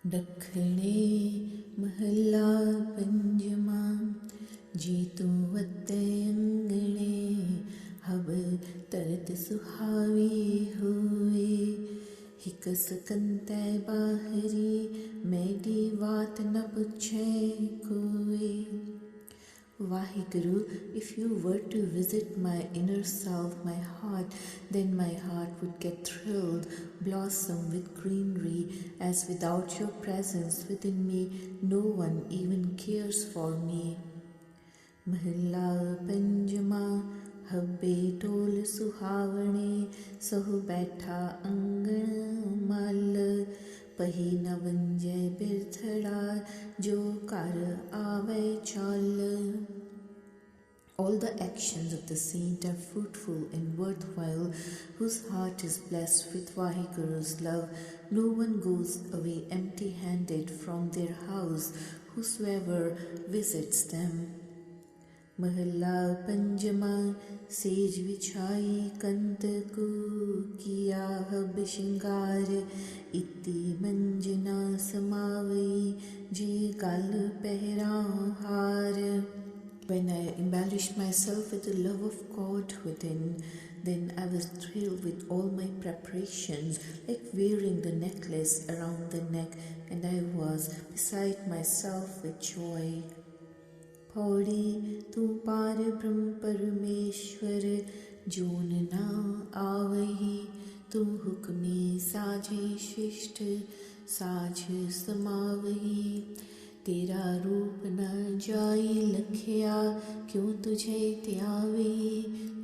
दखणे महला पंजमा जीतू वते अंगणे हब तरत सुहावी हुए हिक सकंतै बाहरी मैडी वात न पुछे कोई Vaheguru, if you were to visit my inner self, my heart, then my heart would get thrilled, blossom with greenery, as without your presence within me, no one even cares for me. Mahalla Panjama Habbe Tol Suhavane Sahu Baitha Angan Mal Pahi na vanjay birthada jo kar aave chal. All the actions of the saint are fruitful and worthwhile, whose heart is blessed with Vaheguru's love. No one goes away empty-handed from their house, whosoever visits them. Mahalla Panjama Sehaj Vichai Kant ko kiya hab shingar Iti manjana samavai je gal pehra har. When I embellished myself with the love of God within, then I was thrilled with all my preparations, like wearing the necklace around the neck, and I was beside myself with joy. Pauri tu par brahm parameshwar joon na avahi tu hukmi saje shishth साझ समावही तेरा रूप न जाई लखिया क्यों तुझे त्यावे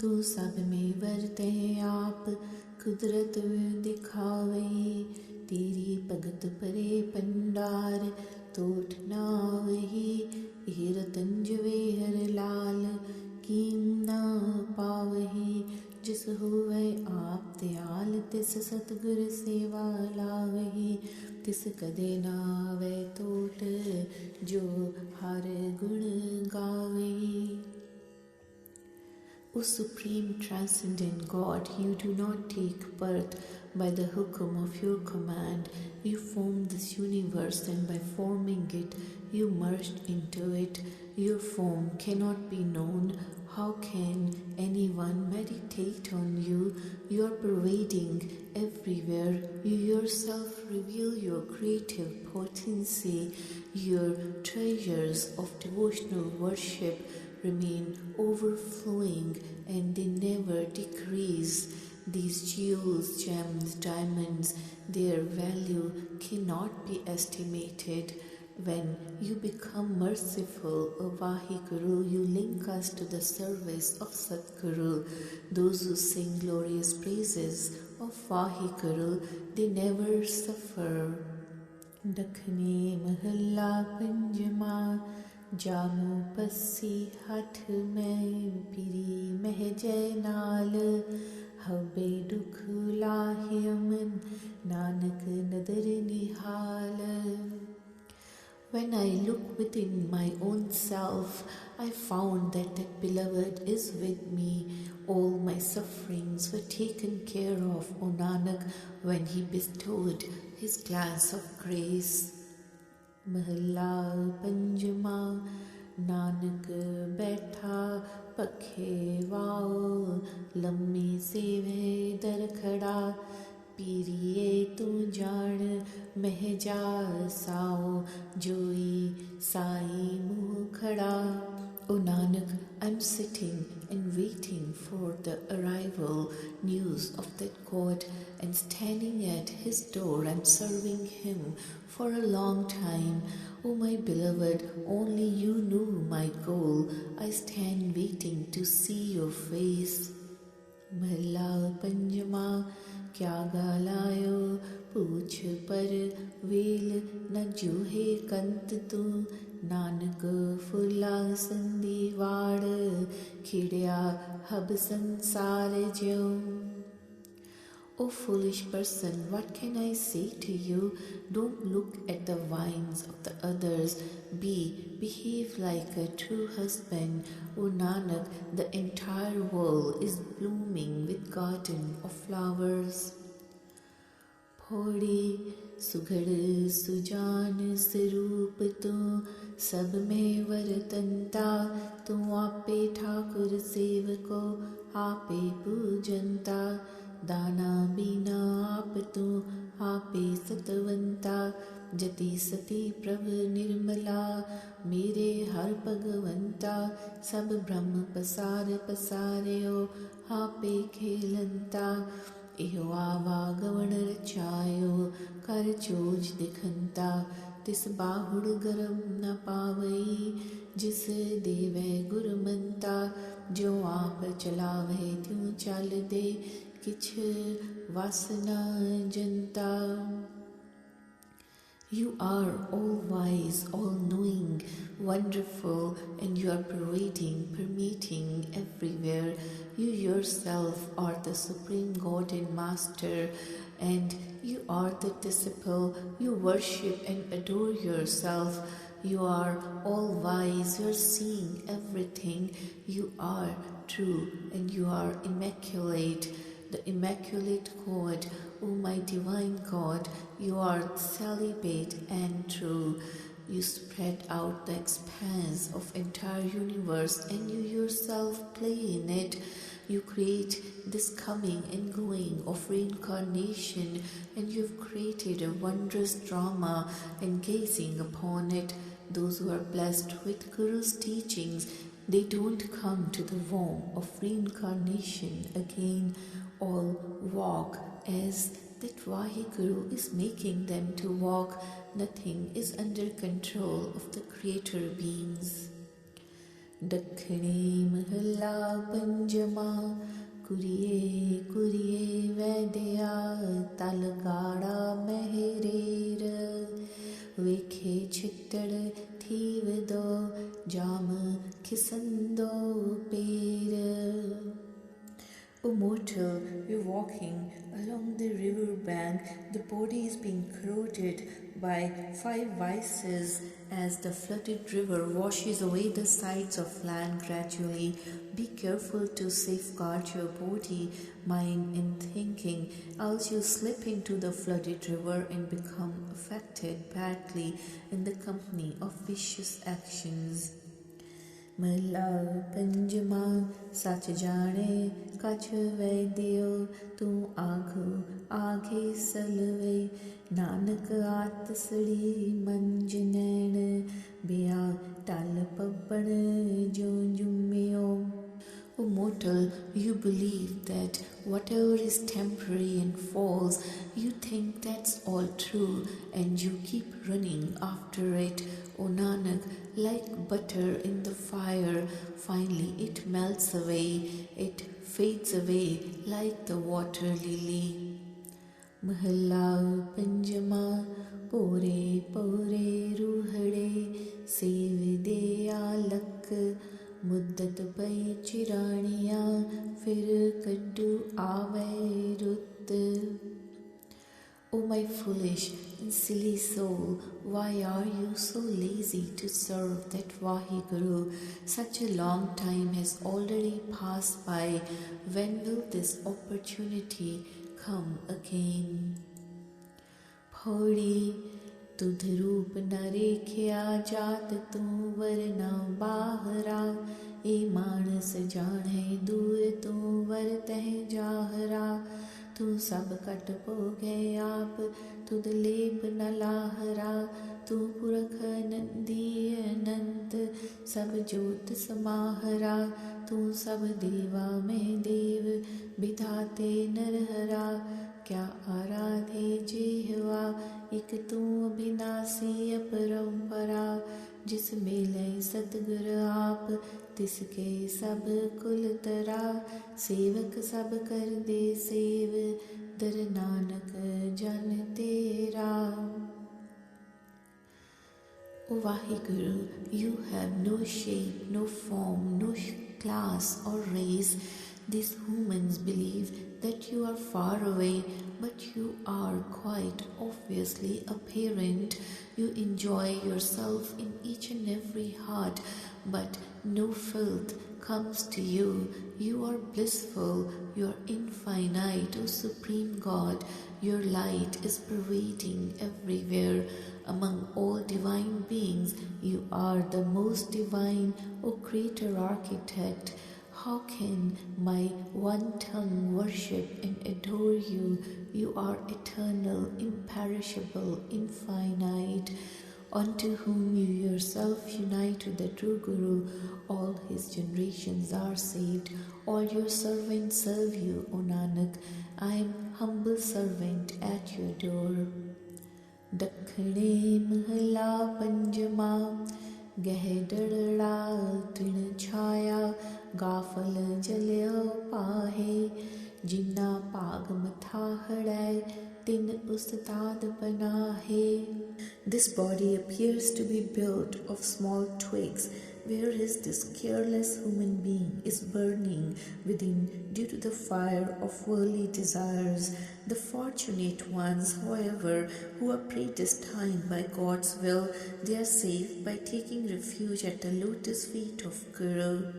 तू सब में वरते आप कुदरत दिखावे तेरी भगत परे पंडार तोठ नावही रतन जवेहर लाल कीम ना पावही जिस हुए आप दयाल तिस सतगुर सेवा लावही तिस कदे नावे तोट जो हर गुण गावही. O Supreme Transcendent God, you do not take birth by the hukum of your command. You formed this universe and by forming it, you merged into it. Your form cannot be known. How can anyone meditate on you? You are pervading everywhere. You yourself reveal your creative potency. Your treasures of devotional worship remain overflowing and they never decrease. These jewels, gems, diamonds, their value cannot be estimated. When you become merciful, O Vaheguru, you link us to the service of Satguru. Those who sing glorious praises of Vaheguru, they never suffer. Dakhne Mahalla Panjama Jamu Passi Hath Mein Piri Mehjai Naal Habbe Dukh Lahe Aman Nanak Nadar Nihal. When I look within my own self, I found that beloved is with me. All my sufferings were taken care of, O Nanak, when he bestowed his glance of grace. Mahalla Panjama Nanak Baitha Pakhe Vao Lammi Seve Dar Khada पीरिए तू जान महजा Sao जोई साई मुँह खड़ा. O Nanak, I'm sitting and waiting for the arrival news of that God, and standing at his door I'm serving him for a long time. O my beloved, only you know my goal. I stand waiting to see your face. Mahalla Panjama क्या गालायो पूछ पर well न जूहे कंत तू नानक फुला संदी वाड़ खिड़या hub संसार ज्यो. O foolish person, what can I say to you? Don't look at the vines of the others. Behave like a true husband. O Nanak, the entire world is blooming with garden of flowers. Pauri सुघड़ Sujan स्वरूप तू सब में वरतंता। तू आपे ठाकुर सेवको आपे पूजनता। दाना बीना आप तू आपे सतवंता। जति सती प्रभ निर्मला मेरे हर भगवंता। सब ब्रह्म पसार पसारियो आपे खेलंता। इहो आवागवण रचायो कर चोज दिखंता। तिस बाहुड़ गरम न पावई जिस देवै गुरमंता। जो आप चलावै त्यों चल दे किछ वस न जनता। You are all wise, all knowing, wonderful, and you are pervading, permeating everywhere. You yourself are the supreme God and Master, and you are the disciple. You worship and adore yourself. You are all wise, you are seeing everything. You are true and you are immaculate. The immaculate God, O my divine God, you are celibate and true. You spread out the expanse of entire universe and you yourself play in it. You create this coming and going of reincarnation, and you've created a wondrous drama, and gazing upon it, those who are blessed with Guru's teachings, they don't come to the womb of reincarnation again. All walk as that Vaheguru is making them to walk. Nothing is under control of the creator beings. Dakhine mahalla panjama kuriye kuriye vedya talgada meherer vekhe chittar thivdo jam kisando per. O mortal, you're walking along the river bank. The body is being corroded by 5 vices as the flooded river washes away the sides of land gradually. Be careful to safeguard your body, mind, and thinking, else you slip into the flooded river and become affected badly in the company of vicious actions. महला पंजमा सच जाने कछ वैद्यो तू आघु आगे सलवे नानक आतसड़ी मंज नैन बिया टल पब्बण जो जुम्मियो. O mortal, you believe that whatever is temporary and false, you think that's all true and you keep running after it. O Nanak, like butter in the fire, finally it melts away, it fades away like the water lily. Mahalla panjama pore pore ruhade sevide alak मुद्दत पई चिरानिया फिर कड्डू आवे रुत. O my foolish and silly soul, why are you so lazy to serve that Vaheguru? Such a long time has already passed by. When will this opportunity come again? Pauri तुध रूप न रेख्या जात तू वरना बाहरा. ए मानस जाने दूर तू वर तह जाहरा. तू सब कट पोगे आप तुद लेप न लाहरा. तू पुरख नंदी अनंत सब जोत समाहरा. तू सब देवा में देव विधाते नरहरा. क्या आराधे जेहवा एक तू अविनाशी अपरंपरा. जिस मेले सतगुर आप तिसके सब कुल तरा. सेवक सब कर दे सेव दर नानक जन तेरा. O Vaheguru, you have no shape, no form, no class or race. These humans believe that you are far away, but you are quite obviously apparent. You enjoy yourself in each and every heart, but no filth comes to you. You are blissful, you are infinite, O Supreme God. Your light is pervading everywhere. Among all divine beings, you are the most divine, O Creator Architect. How can my one tongue worship and adore you? You are eternal, imperishable, infinite, unto whom you yourself unite with the true Guru. All his generations are saved. All your servants serve you, O Nanak. I am humble servant at your door. Dakhine Mahla Panjama Geh Dadada Trin Chaya Gafal Jalya Pahe Jinna Pag Matha Hadai Tin Ustad Panahe. This body appears to be built of small twigs, whereas this careless human being is burning within due to the fire of worldly desires. The fortunate ones, however, who are predestined by God's will, they are saved by taking refuge at the lotus feet of Guru.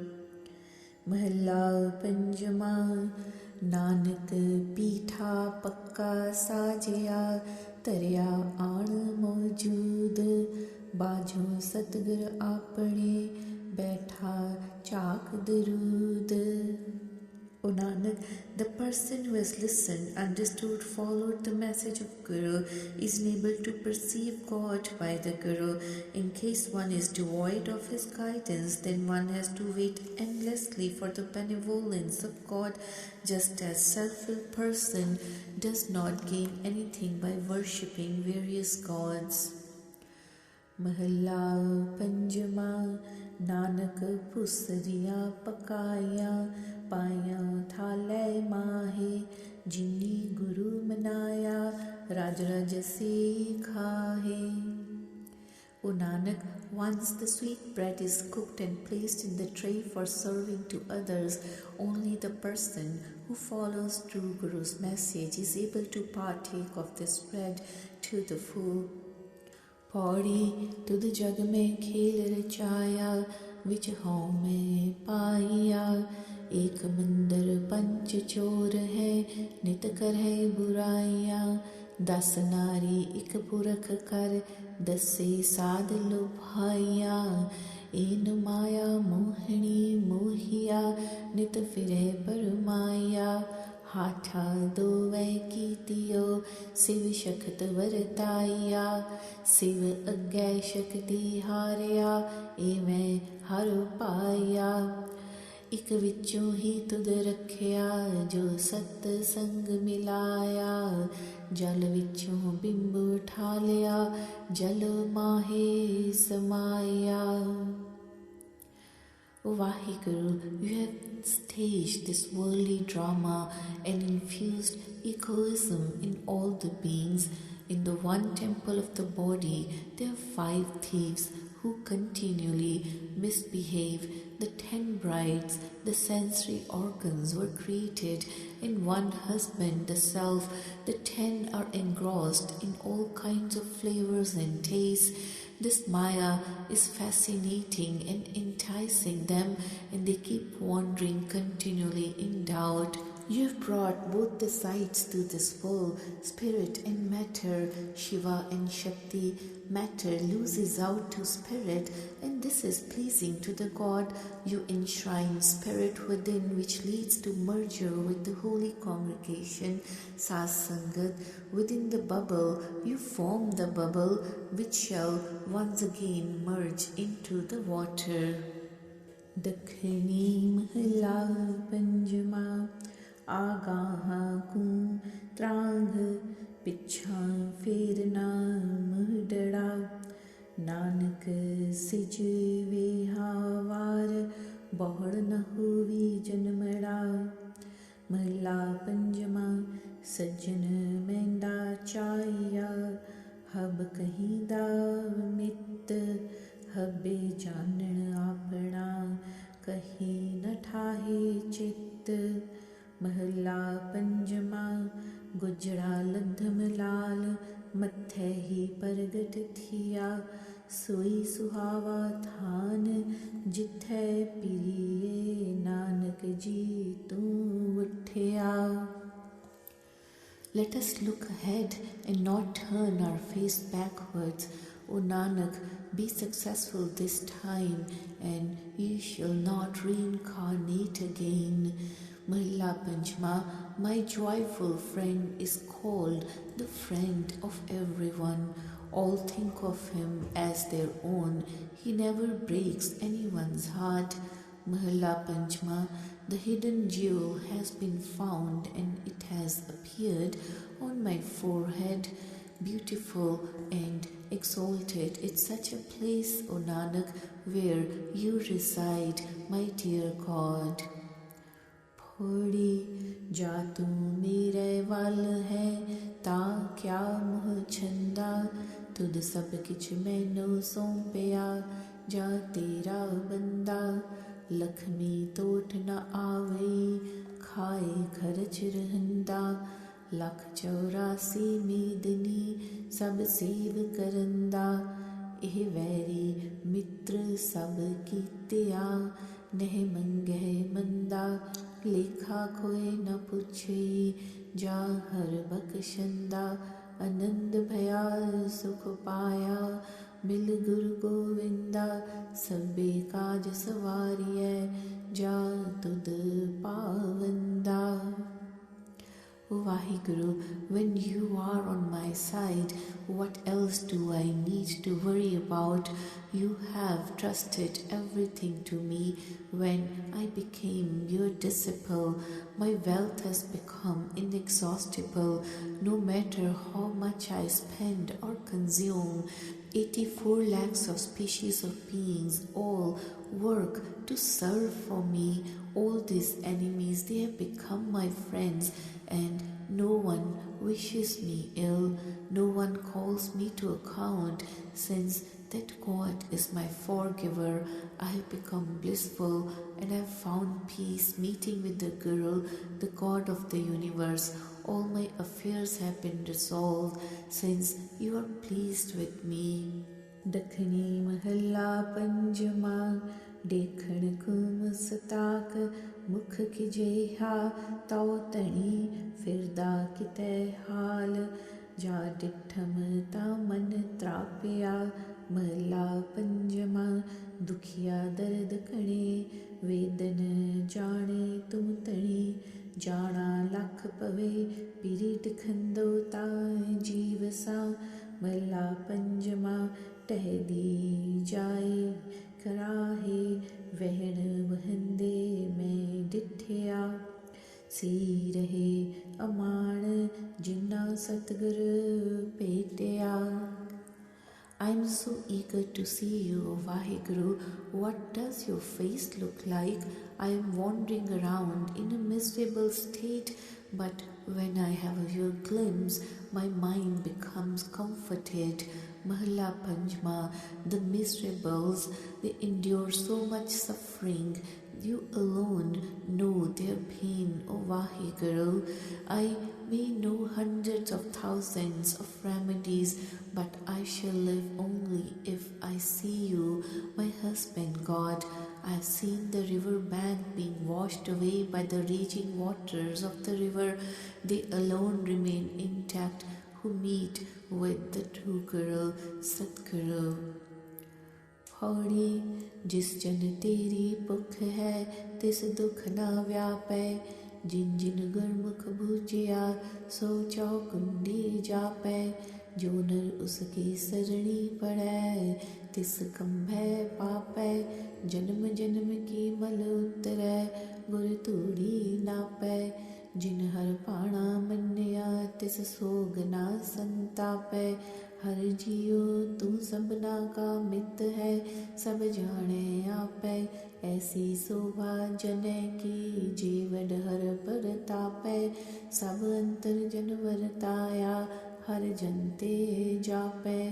Mahalla Panjama Nanak Pitha Pakka Sajaya Tarya Aan Maujood Bajo Satgur Apne Baitha Chak Darood. O Nanak, the person who has listened, understood, followed the message of Guru is enabled to perceive God by the Guru. In case one is devoid of his guidance, then one has to wait endlessly for the benevolence of God, just as self-willed person does not gain anything by worshipping various gods. Mahalla Panjama Nanak Pusariya Pakaya Paya Thale Mahe Jini Guru Manaya Rajraja Se Khahe. O Nanak, once the sweet bread is cooked and placed in the tray for serving to others, only the person who follows true Guru's message is able to partake of this bread to the full. Pauri तुद जग में खेल रचाया विच हौं में पाइया एक मंदर पंच चोर है नित कर है बुराइया 10 नारी एक पुरख कर दसे साध लुभाइया इन माया मोहिनी मोहिया नित फिरे परमाया हाथा दो वै कीतियो शिव शक्त वरताइया शिव अग्गै शक्ति हारिया एवं हर पाइया इक विचों ही तुद रखिया जो सत संग मिलाया जल विचों बिंब उठा लिया जल माहे समाया. Vaheguru, you have staged this worldly drama and infused egoism in all the beings. In the one temple of the body, there are 5 thieves who continually misbehave. The 10 brides, the sensory organs, were created in one husband, the self. The 10 are engrossed in all kinds of flavors and tastes. This Maya is fascinating and enticing them, and they keep wandering continually in doubt. You have brought both the sides to this world, spirit and matter, Shiva and Shakti. Matter loses out to spirit, and this is pleasing to the God. You enshrine spirit within, which leads to merger with the holy congregation, Sasangat. Within the bubble, you form the bubble, which shall once again merge into the water. Dakhini Mahla Panjama Agaha Kum Trang Pichha Firna Muhdada Nanak Sij Vihavar Bahar Nahuvi Janmada Mahla Panjama Sajjan Menda Chaya Hab Kahida Mit Habe Janan Apna Kahi Nathahe Chit Mahla Panjama Gujra Ladham Lal Mathe hi Paragat सखिया सोई सुहावा थान जिथै प्रिय नानक जी तू उठिया. Let us look ahead and not turn our face backwards. O Nanak, be successful this time and you shall not reincarnate again. Mahila Panchma, my joyful friend is called the friend of everyone. All think of him as their own. He never breaks anyone's heart. Mahila Panchma, the hidden jewel has been found and it has appeared on my forehead, beautiful and exalted. It's such a place, O Nanak, where you reside, my dear God. Phodi jatu mere wal hai ta kya muh chanda tud sab kich maino sompya ja tera banda Lakshmi तोट न आवे खाए खर्च रहंदा लख 84 मेदनी सब save करंदा ਇਹ very ਮਿੱਤਰ ਸਭ ਕੀਤਿਆ ਨਹਿ ਮੰਗਹਿ ਮੰਦਾ ਲੇਖਾ ਕੋਇ ਨ ਪੁੱਛੇ ਜਾ ਹਰ ਬਖਸ਼ੰਦਾ ਆਨੰਦ ਭਇਆ ਸੁਖ ਪਾਇਆ ਮਿਲ ਗੁਰ ਗੋਵਿੰਦਾ ਸਭੇ ਕਾਜ ਸਵਾਰੀਐ ਜਾ ਤੁਧ ਪਾਵੰਦਾ. O Vaheguru, when you are on my side, what else do I need to worry about? You have trusted everything to me when I became your disciple. My wealth has become inexhaustible, no matter how much I spend or consume. 84 lakhs of species of beings all work to serve for me. All these enemies, they have become my friends, and no one wishes me ill, no one calls me to account. Since that God is my forgiver, I have become blissful and I have found peace meeting with the Guru, the God of the universe. All my affairs have been resolved since you are pleased with me. Dakhini Mahalla Panjama ਦੇਖਣ ਕੁਮ ਸਤਾਕ ਮੁਖ ਕਿਜੇਹਾ ਤਉ ਤਣੀ ਫਿਰਦਾ ਕਿਤੈ ਹਾਲ ਜਾ ਡਿਠਮ ਤਾ ਮਨ ਤਰਾਪਿਆ. ਮਹਲਾ ਪੰਜਵਾ ਦੁਖੀਆ ਦਰਦ ਕਣੇ ਵੇਦਨ ਜਾਣੇ ਤੁਮ ਤਣੀ ਜਾਣਾ ਲੱਖ ਪਵੇ ਪਿਰੀਟ ਖੰਦੋ ਤਾਇ ਜੀਵ ਸਾ. ਮਹਲਾ ਪੰਜਵਾ ਟਹਿਦੀ ਜਾਏ कराहे वहन वहंदे मैं डिठिया सी रहे अमान जिन्ना सतगुर पेटिया. I am so eager to see you, O Vaheguru. What does your face look like? I am wandering around in a miserable state, but when I have your glimpse, my mind becomes comforted. Mahalla Panjma, the miserables, they endure so much suffering. You alone know their pain, O Vaheguru. I may know hundreds of thousands of remedies, but I shall live only if I see you, my husband God. I have seen the river bank being washed away by the raging waters of the river. They alone remain intact who meet with the true Guru, Satguru. Phodi जिस जन तेरी भुख है तिस दुख न व्यापै जिन जिन गुरमुख बूझिया सो चौकुंडी जापै. जो नर उसकी सरणी पड़ै तिस कंभै पापै जन्म जन्म की मल उतरै गुर तूड़ी नापै. जिन हर पाणा मन्निया तिस सोग ना संतापै. हर जियो तू सबना का मित है सब जाने आपै. ऐसी शोभा जनै की जीवन हर परतापै. सब अंतर जन वरताया हर जनते जापै.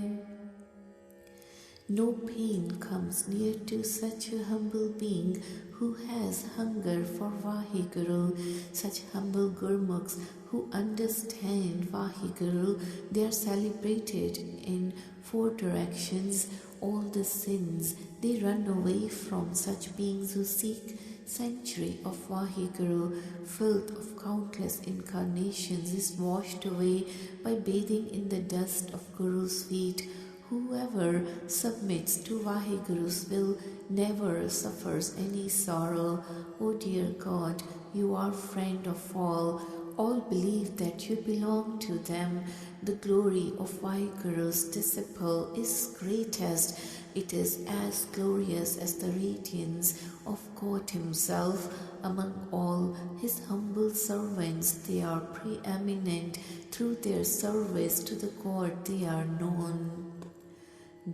No pain comes near to such a humble being who has hunger for Vaheguru. Such humble Gurmukhs who understand Vaheguru, they are celebrated in four directions. All the sins, they run away from such beings who seek sanctuary of Vaheguru. Filth of countless incarnations is washed away by bathing in the dust of Guru's feet. Whoever submits to Vaheguru's will never suffers any sorrow. O dear God, you are friend of all. All believe that you belong to them. The glory of Vaheguru's disciple is greatest. It is as glorious as the radiance of God Himself. Among all His humble servants, they are preeminent. Through their service to the God, they are known.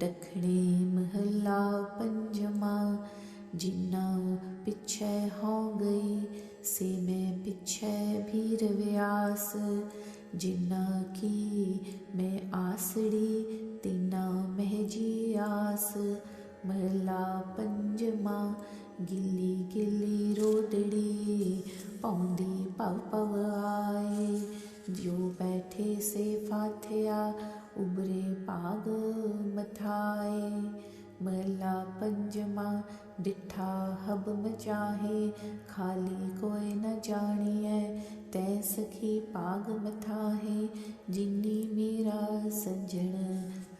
Dakhane महला पंजमा जिन्ना पिछे हो गई से मैं पिछे भीर व्यास जिन्ना की मैं आसड़ी तिना महजी आस महला पंजमा गिल्ली गिल्ली रोदड़ी पौंदी पव पव आए जो बैठे से फाथिया उबरे पाग मथाए महला पंजमा डिठा हब मचाहे खाली कोई न जानिए तै सखी पाग मथाहे जिन्नी मेरा सज्जन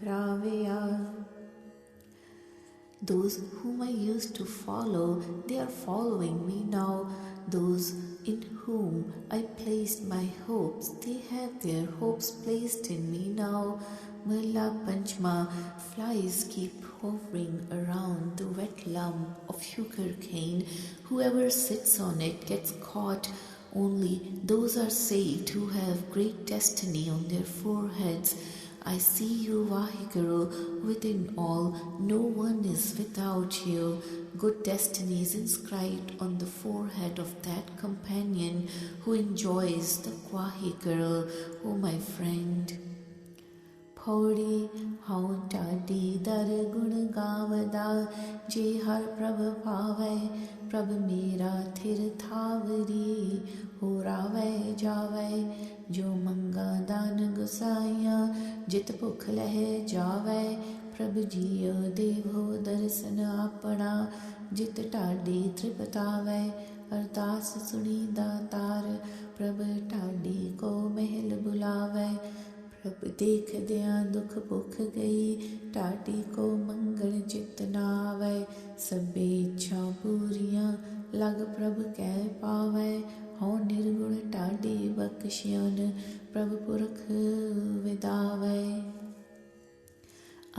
रावया. Those whom I used to follow, they are following me now. Those in whom I placed my hopes, they have their hopes placed in me now. Mala Panchma, flies keep hovering around the wet lump of sugar cane. Whoever sits on it gets caught. Only those are saved who have great destiny on their foreheads. I see you, Vaheguru, within all. No one is without you. Good destiny is inscribed on the forehead of that companion who enjoys the Vaheguru, O my friend. Pauri haun tadi dar gun gavada je har prabh pave prabh mera thir thavri ho rave jave jo manga dan gusaiya jit bhukh leh jave prabh jiyo devo darshan apna jit tadi tripatave ardas suni datar prabh tadi ko महल बुलावे प्रभ देख दिया दुख भुख गई टाटी को मंगल चित नावै सबे इच्छा पूरियां लग प्रभ कह पावै हो निर्गुण टाडी बख्शियन प्रभ पुरख विदावै.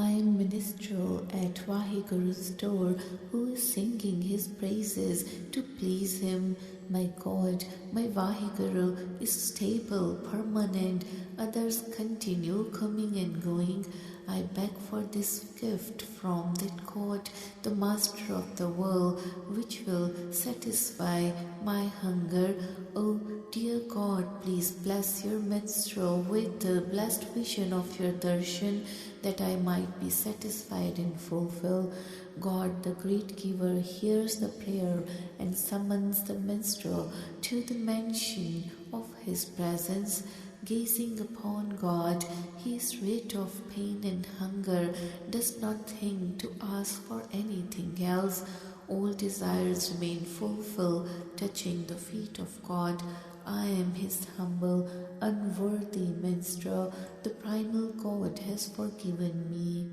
I am minstrel at Vaheguru's door, who is singing his praises to please him. My God, my Vaheguru is stable, permanent. Others continue coming and going. I beg for this gift from that God, the Master of the world, which will satisfy my hunger. Oh, dear God, please bless your minstrel with the blessed vision of your darshan, that I might be satisfied and fulfill. God, the great giver, hears the prayer and summons the minstrel to the mansion of his presence. Gazing upon God, he is rid of pain and hunger, does not think to ask for anything else. All desires remain fulfilled, touching the feet of God. I am his humble, unworthy minstrel. The primal God has forgiven me.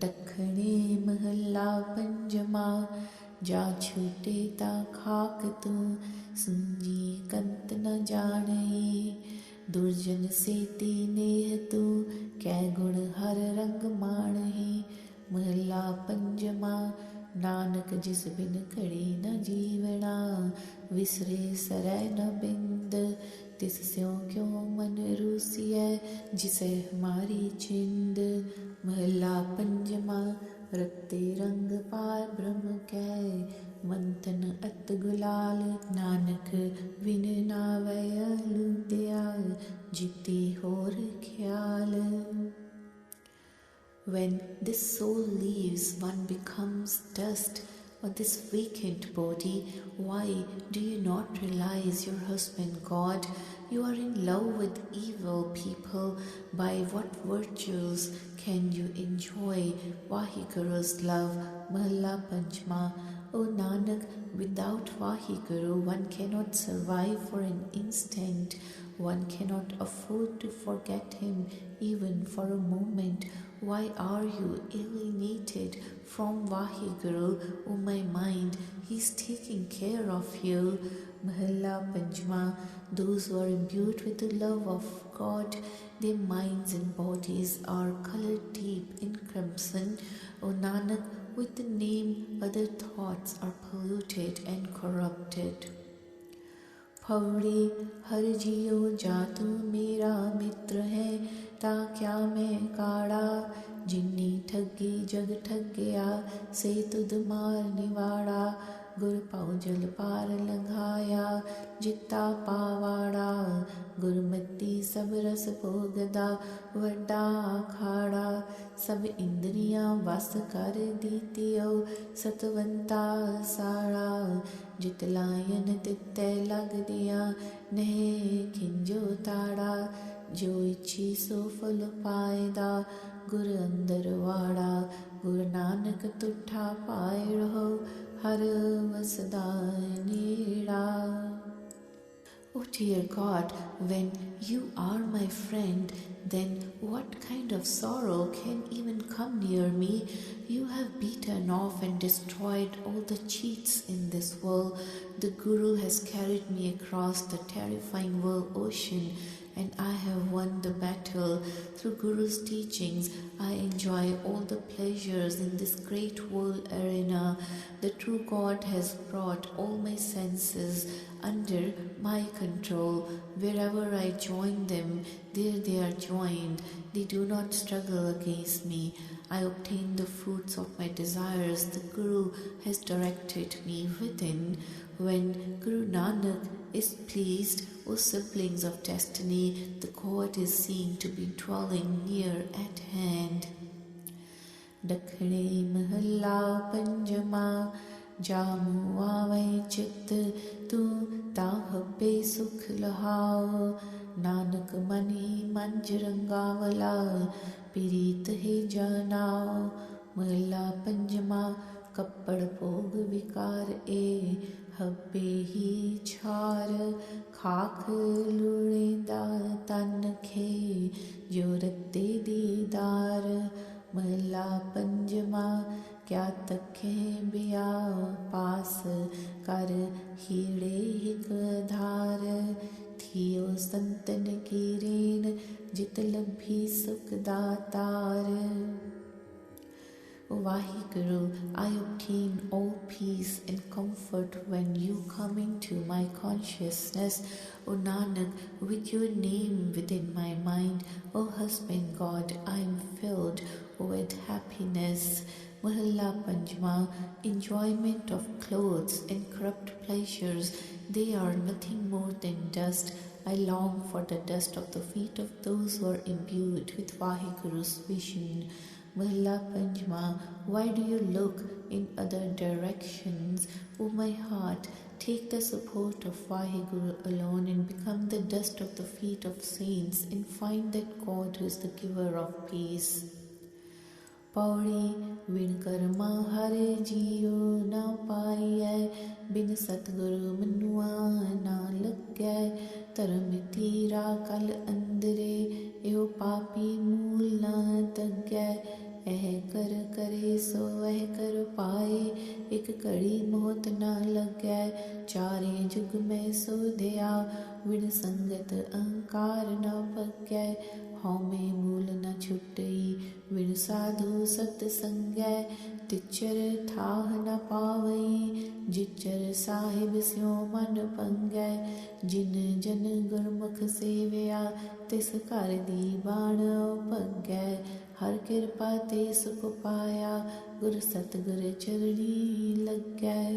Dakhane mahalla panjama ja chute ta khak tu sunji kant na jane durjan seti neh tu kੈ gun har rang maanhi mahalla panjama Nanak जिस बिन खड़ी न जीवना विसरे सरै न बिंद तिस स्यों क्यों मन रूसिय जिसे हमारी चिंद. महला पंजमा रत्ते रंग पार ब्रह्म कै मंथन अत गुलाल नानक विन नावै लुदिया जिति होर ख्याल. When this soul leaves, one becomes dust. Or this vacant body, why do you not realize your husband God? You are in love with evil people. By what virtues can you enjoy Vahiguru's love? Mahalla Panchma. O Nanak, without Vahiguru, one cannot survive for an instant. One cannot afford to forget him even for a moment. Why are you alienated from Vahiguru, O my mind? He's taking care of you. Mahalla Panchma. Those who are imbued with the love of God, their minds and bodies are colored deep in crimson. O Nanak, with the name other thoughts are polluted and corrupted. फवड़े हर जियो जातु मेरा मित्र है ता क्या मैं काड़ा जिन्नी ठगी जग ठग गया से तुद मार निवाड़ा गुर पाओ जल पार लंघाया जिता पावाड़ा गुरमती सब रस भोगदा वड्डा अखाड़ा सब इंद्रियां वस कर दीतियो सतवंता साड़ा जितलायन तित्ते लग दिया नह खिंजो ताड़ा जो इच्छी सो फल पाएदा गुर अंदर वाड़ा गुरु नानक तुठा पाए रहो हर वसदा नीड़ा. Oh dear God, when you are my friend, then what kind of sorrow can even come near me? You have beaten off and destroyed all the cheats in this world. The Guru has carried me across the terrifying world ocean, and I have won the battle. Through Guru's teachings, I enjoy all the pleasures in this great world arena. The true God has brought all my senses under my control. Wherever I join them, there they are joined. They do not struggle against me. I obtain the fruits of my desires. The Guru has directed me within. When Guru Nanak is pleased, O siblings of destiny, the God is seen to be dwelling near at hand. Dakhne mahalla panjama jamu aave chit tu tahabbe sukh lahao nanak mani manjarangawala pirit he janao mahalla panjama kappad bhog vikar e हब्बे ही छार खाक लुड़ेदा तन खे जो रत्ते दीदार महला पंजमा क्या तखे बिया पास कर हीड़े हिक धार थियो संतन की रेन जित लभी सुख दातार. O Vahiguru, I obtain all peace and comfort when you come into my consciousness. O Nanak, with your name within my mind, O husband God, I am filled with happiness. Mahalla Panjma, enjoyment of clothes and corrupt pleasures, they are nothing more than dust. I long for the dust of the feet of those who are imbued with Vahiguru's vision. Mahalla Panjma, why do you look in other directions? O my heart, take the support of Vahiguru alone and become the dust of the feet of saints and find that God who is the giver of peace. Pauri bin karma hare jiyo na paiye bin satguru manua na laggay taramiti rakal andre eo papi mool na taggay eh kar kare so eh kar paaye ek kadi mohot na laggay chare jug mein so deya vid sangat ahankar na paggay हौमे मूल न छुटई विण साधु सत संगै तिचर थाह न पावई जिचर साहिब स्यो मन पंगै जिन जन गुरमुख सेवया तिस कर दी बाण पगै हर कृपा ते सुख पाया गुर सतगुर चरणी लगै.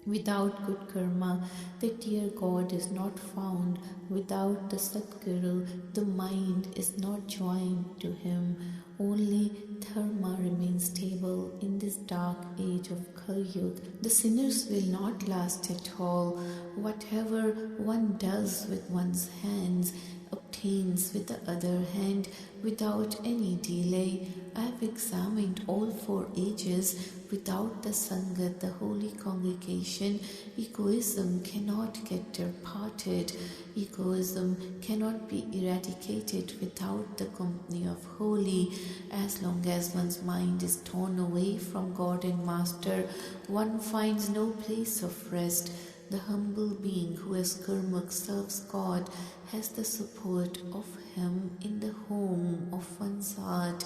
Without good karma, the dear God is not found. Without the Satguru, the mind is not joined to him. Only dharma remains stable in this dark age of Kali Yuga. The sinners will not last at all. Whatever one does with one's hands obtains with the other hand without any delay. I have examined all 4 ages. Without the Sangat, the holy congregation, egoism cannot get departed. Egoism cannot be eradicated without the company of holy. As long as one's mind is torn away from God and Master, one finds no place of rest. The humble being who as karmak serves God has the support of Him in the home of one's heart.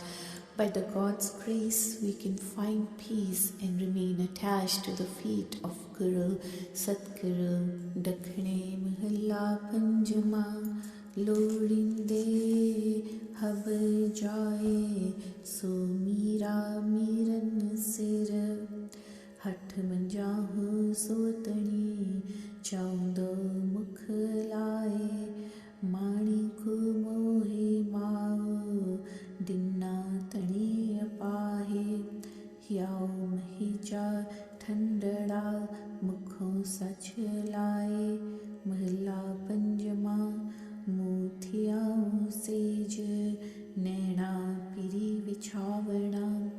By the God's grace, we can find peace and remain attached to the feet of Guru, Satguru. Dakhne Mahalla Panjama Lorinde Hab Jaye So Mira Miran Sir Hat Manjahu Sotani Chaudo Mukhlaye Mani Kumohe Mao Dinna Tani Apahe Hyao Mahija Thandada Mukho Sach Laye Mahla Panjama Muthiya Sej Naina Piri Vichhavana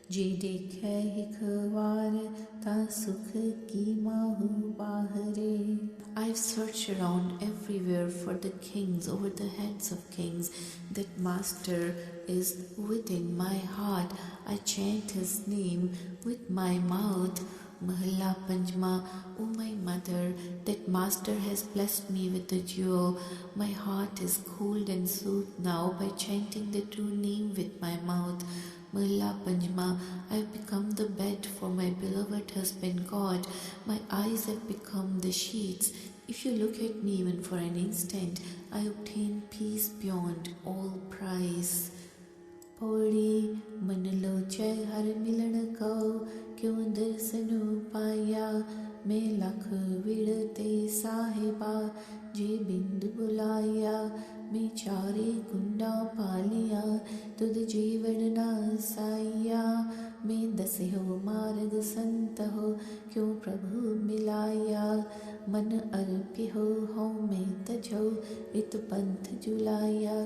Je dekhe hikhwar ta sukh ki mahu bahare. I've searched around everywhere for the kings over the heads of kings. That Master is within my heart. I chant his name with my mouth. Mahalla Panjma, O my mother, that Master has blessed me with the jewel. My heart is cooled and soothed now by chanting the true name with my mouth. Mahalla Panjma, I have become the bed for my beloved husband God. My eyes have become the sheets. If you look at me even for an instant, I obtain peace beyond all price. Pori manlo chay har milan ko kyun darsanu paya मैं लख विड़ते साहिबा जे बिंद बुलाया मैं चारे गुंडा पालिया तुद जीवड़ना साइया मैं दसे हो मार्ग संत हो क्यों प्रभु मिलाया मन अर्प्य हो मैं तजो इत पंथ जुलाया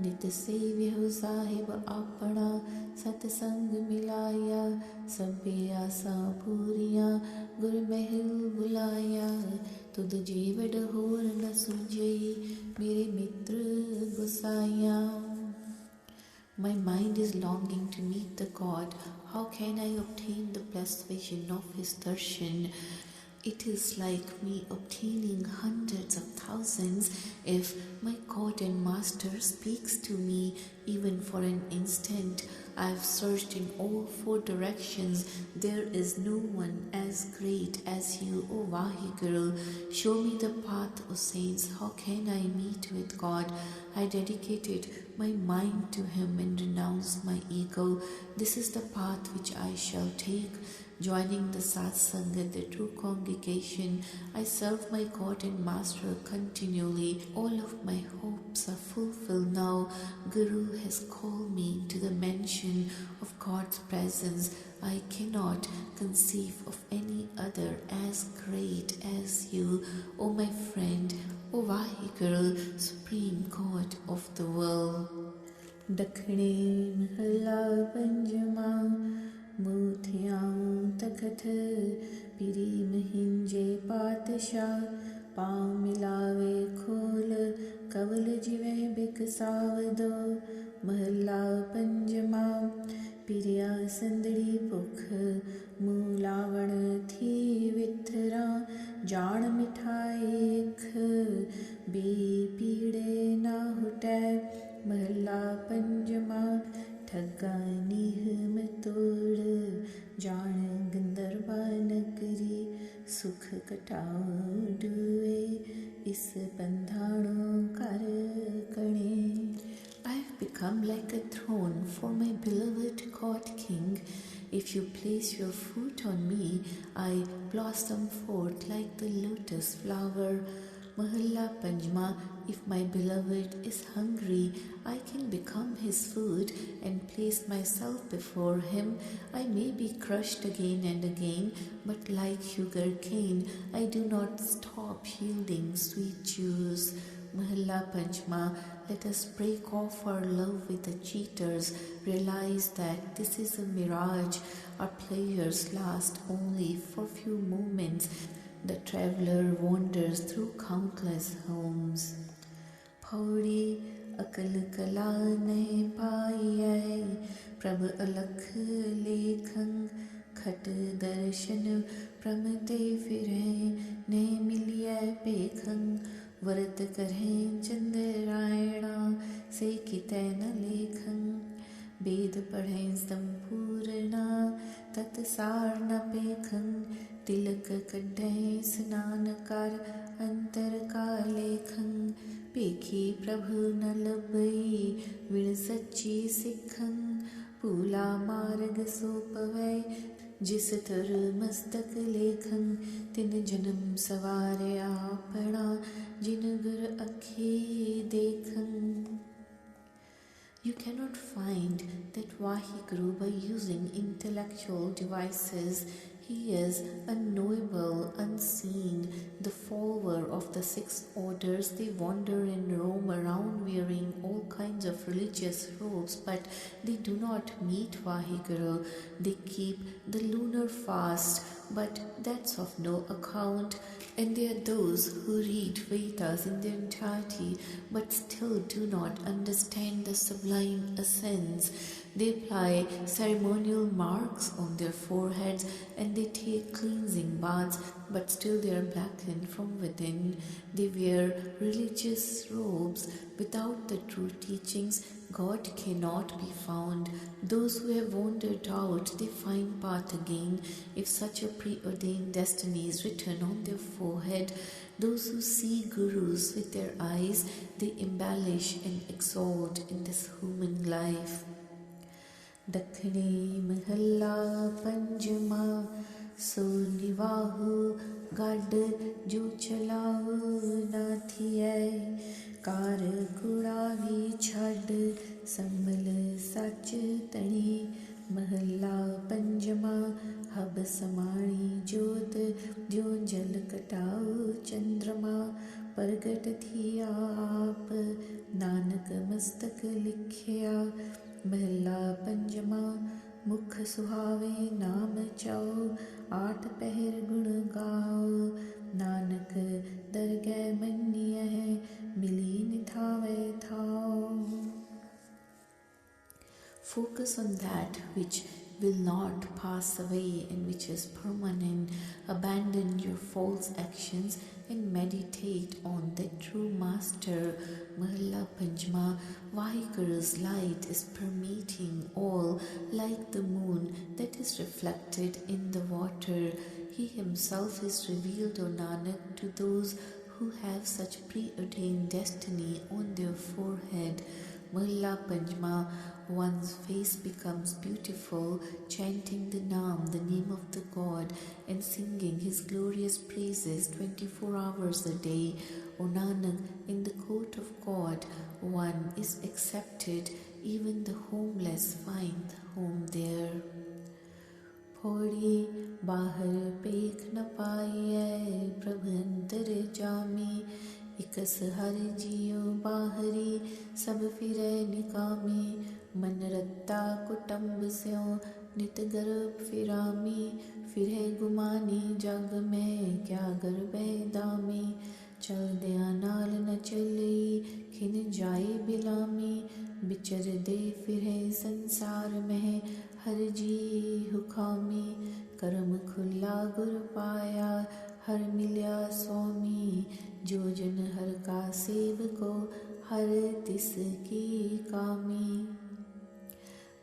नित सेव्य हो साहिब अपना सतसंग मिलाया सभ्य आसा पूरिया गुर महल बुलाया तुद जीवड़ होर न सुझई मेरे मित्र गुसाया. My mind is longing to meet the God. How can I obtain the blessed vision of His darshan? It is like me obtaining hundreds of thousands if my God and Master speaks to me even for an instant. I have searched in all 4 directions. There is no one as great as you, O Vaheguru. Show me the path, O saints. How can I meet with God? I dedicated my mind to Him and renounced my ego. This is the path which I shall take. Joining the Satsangat, the true congregation, I serve my God and Master continually. All of my hopes are fulfilled now. Guru has called me to the mansion of God's presence. I cannot conceive of any other as great as you, O my friend, O Vaheguru, Supreme God of the world. Dakhne Mahalla Panjama Muthiyan Takhat Piri Mahinje Patasha Pamilave Khol Kaval Jive Bikasavado Mahalla Panjama Piriya Sandari Pukh Mulavan Thi Vithra Jaan Mithai Ekh Be Pide Na Hutay Mahalla Panjama Thagga Niham Tod Jaan Gandharva Nagari Sukh Katao Duwe Is Bandhano Kar Kane. I have become become like a throne for my beloved God King. If you place your foot on me, I blossom forth like the lotus flower. Mahalla Panjma, if my beloved is hungry, I can become his food and place myself before him. I may be crushed again and again, but like sugar cane, I do not stop yielding sweet juice. Mahalla Panchma, let us break off our love with the cheaters, realize that this is a mirage. Our pleasures last only for few moments. The traveler wanders through countless homes. Pauri akal kala ne paiyai, prabh alakh lekhang, khat darshan pramate fire ne miliye pekhang, vrat karhe chandrayana se kite na lekhang, ved padhe sampurna tat sar na pekhang, तिलक कड्ढे स्नान कर अंतर का लेखन, पेखी प्रभु न लभई विण सच्ची सिखन, पूला मार्ग सो पवै जिस तर मस्तक लेखन, तिन जन्म सवारे आपना जिन गुर अखी देखन. You cannot find that Vaheguru by using intellectual devices. He is unknowable, unseen, the follower of the six orders. They wander and roam around wearing all kinds of religious robes, but they do not meet Vaheguru. They keep the lunar fast, but that's of no account. And there are those who read Vedas in their entirety, but still do not understand the sublime essence. They apply ceremonial marks on their foreheads and they take cleansing baths, but still they are blackened from within. They wear religious robes. Without the true teachings, God cannot be found. Those who have wandered out, they find path again. If such a preordained destiny is written on their forehead, those who see gurus with their eyes, they embellish and exalt in this human life. Dakhine mahalla panjama, so nivahu gad jo chalahu na thiyai, car कुड़ा भी छड़ संभल सच तणी, महला पंजमा hub समाणी जोत, जो जल कटाओ चंद्रमा, प्रगट थी आप नानक मस्तक लिखिया, महला पंजमा मुख सुहावे नाम चाओ, आठ पहर गुण गाओ, नानक दरगह मन्य है मिली निथावे थाओ. Focus on that which will not pass away and which is permanent. Abandon your false actions and meditate on the true master. Mahalla Panjma, Vaheguru's light is permeating all like the moon that is reflected in the water. He himself is revealed, O Nanak, to those who have such preordained destiny on their forehead. Mahalla Panjma, one's face becomes beautiful, chanting the name of the God, and singing his glorious praises 24 hours a day. O Nanak, in the court of God, one is accepted, even the homeless find home there. Pori bahar pekh na paiye, prabh antar jami, इकस हर जियो बाहरी सब फिरे निकामी, मन रत्ता कुटुंब स्यों नित गर्भ फिरामी, फिरे गुमानी जग में क्या गर्भे दामी, चल दया नाल न चली खिन जाए बिलामी, बिचर दे फिरे संसार में हर जी हुकामी, कर्म खुला गुर पाया हर मिल्या स्वामी, जो जन हर का सेवको हर तिस की कामी.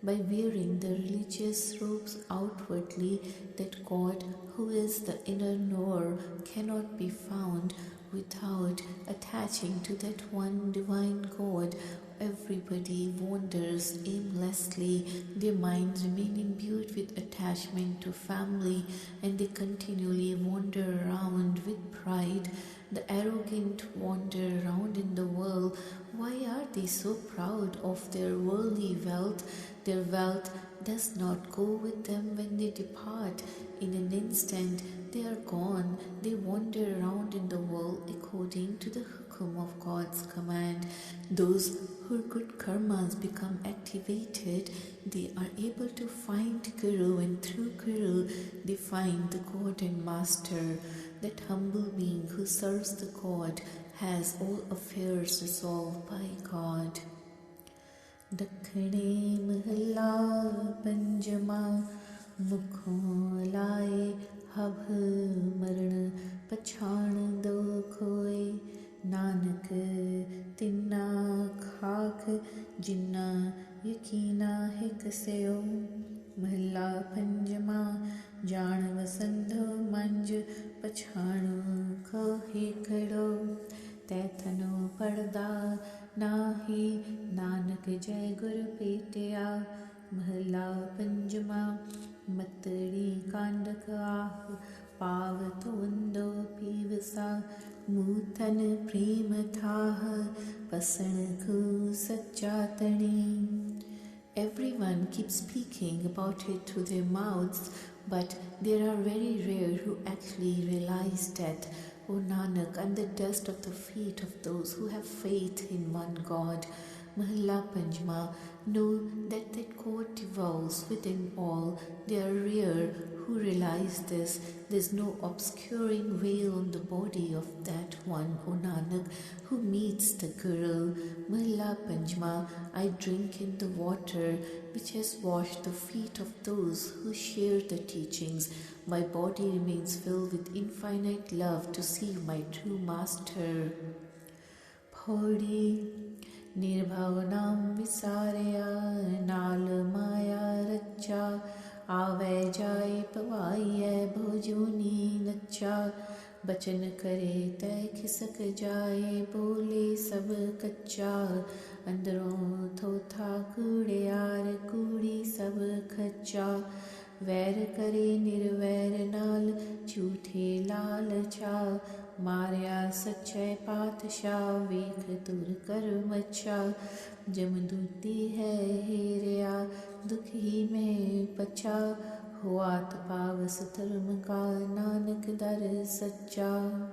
By wearing the religious robes outwardly, that God, who is the inner knower, cannot be found without attaching to that one divine God. everybody wanders aimlessly, their minds remain imbued with attachment to family, and they continually wander around with pride. The arrogant wander around in the world. Why are they so proud of their worldly wealth? Their wealth does not go with them when they depart. In an instant, they are gone. They wander around in the world according to the hukum of God's command. Those whose good karmas become activated, they are able to find Guru, and through Guru, they find the God and Master. That humble being who serves the God has all affairs resolved by God. Dakhine mahalla panjama mukho laye hab maran pachhan do khoye nanak tinna khak jinna yakina hai kaseo. Mahalla panjama jaan vasandho manj pachhanu khe kado tethano parda nahi nanak jai guru petya. Mahalla panjama matri kandak ah pavatundo pivasa mutan prema thah pasan ku sachatani. Everyone keeps speaking about it through their mouths, but there are very rare who actually realize that. O Nanak, I'm the dust of the feet of those who have faith in one God. Mahalla Panjma, know that God dwells within all. They are rare who realize this. There's no obscuring veil on the body of that one, O Nanak, who meets the Guru. Mahalla Panjma, I drink in the water which has washed the feet of those who share the teachings. My body remains filled with infinite love to see my true Master. Pauri Nirbhavanam Visarya Nal Maya Racha Ave Jai Pavaya Bhojuni Nacha Bachan Kare Tੈ Khisak Jaye Bole Sab Kacha Andron Thotha Kudeyar Kudi Sab Khacha Vair Kare Nirvair Nal Chuthe Lalacha Marya Sehaj Paath Shah Vekh Tur Kar Macha Jamduti Hai Heria Dukhi Mein Pacha Huat Pavas Dharm Ka Nanak Dar Sacha.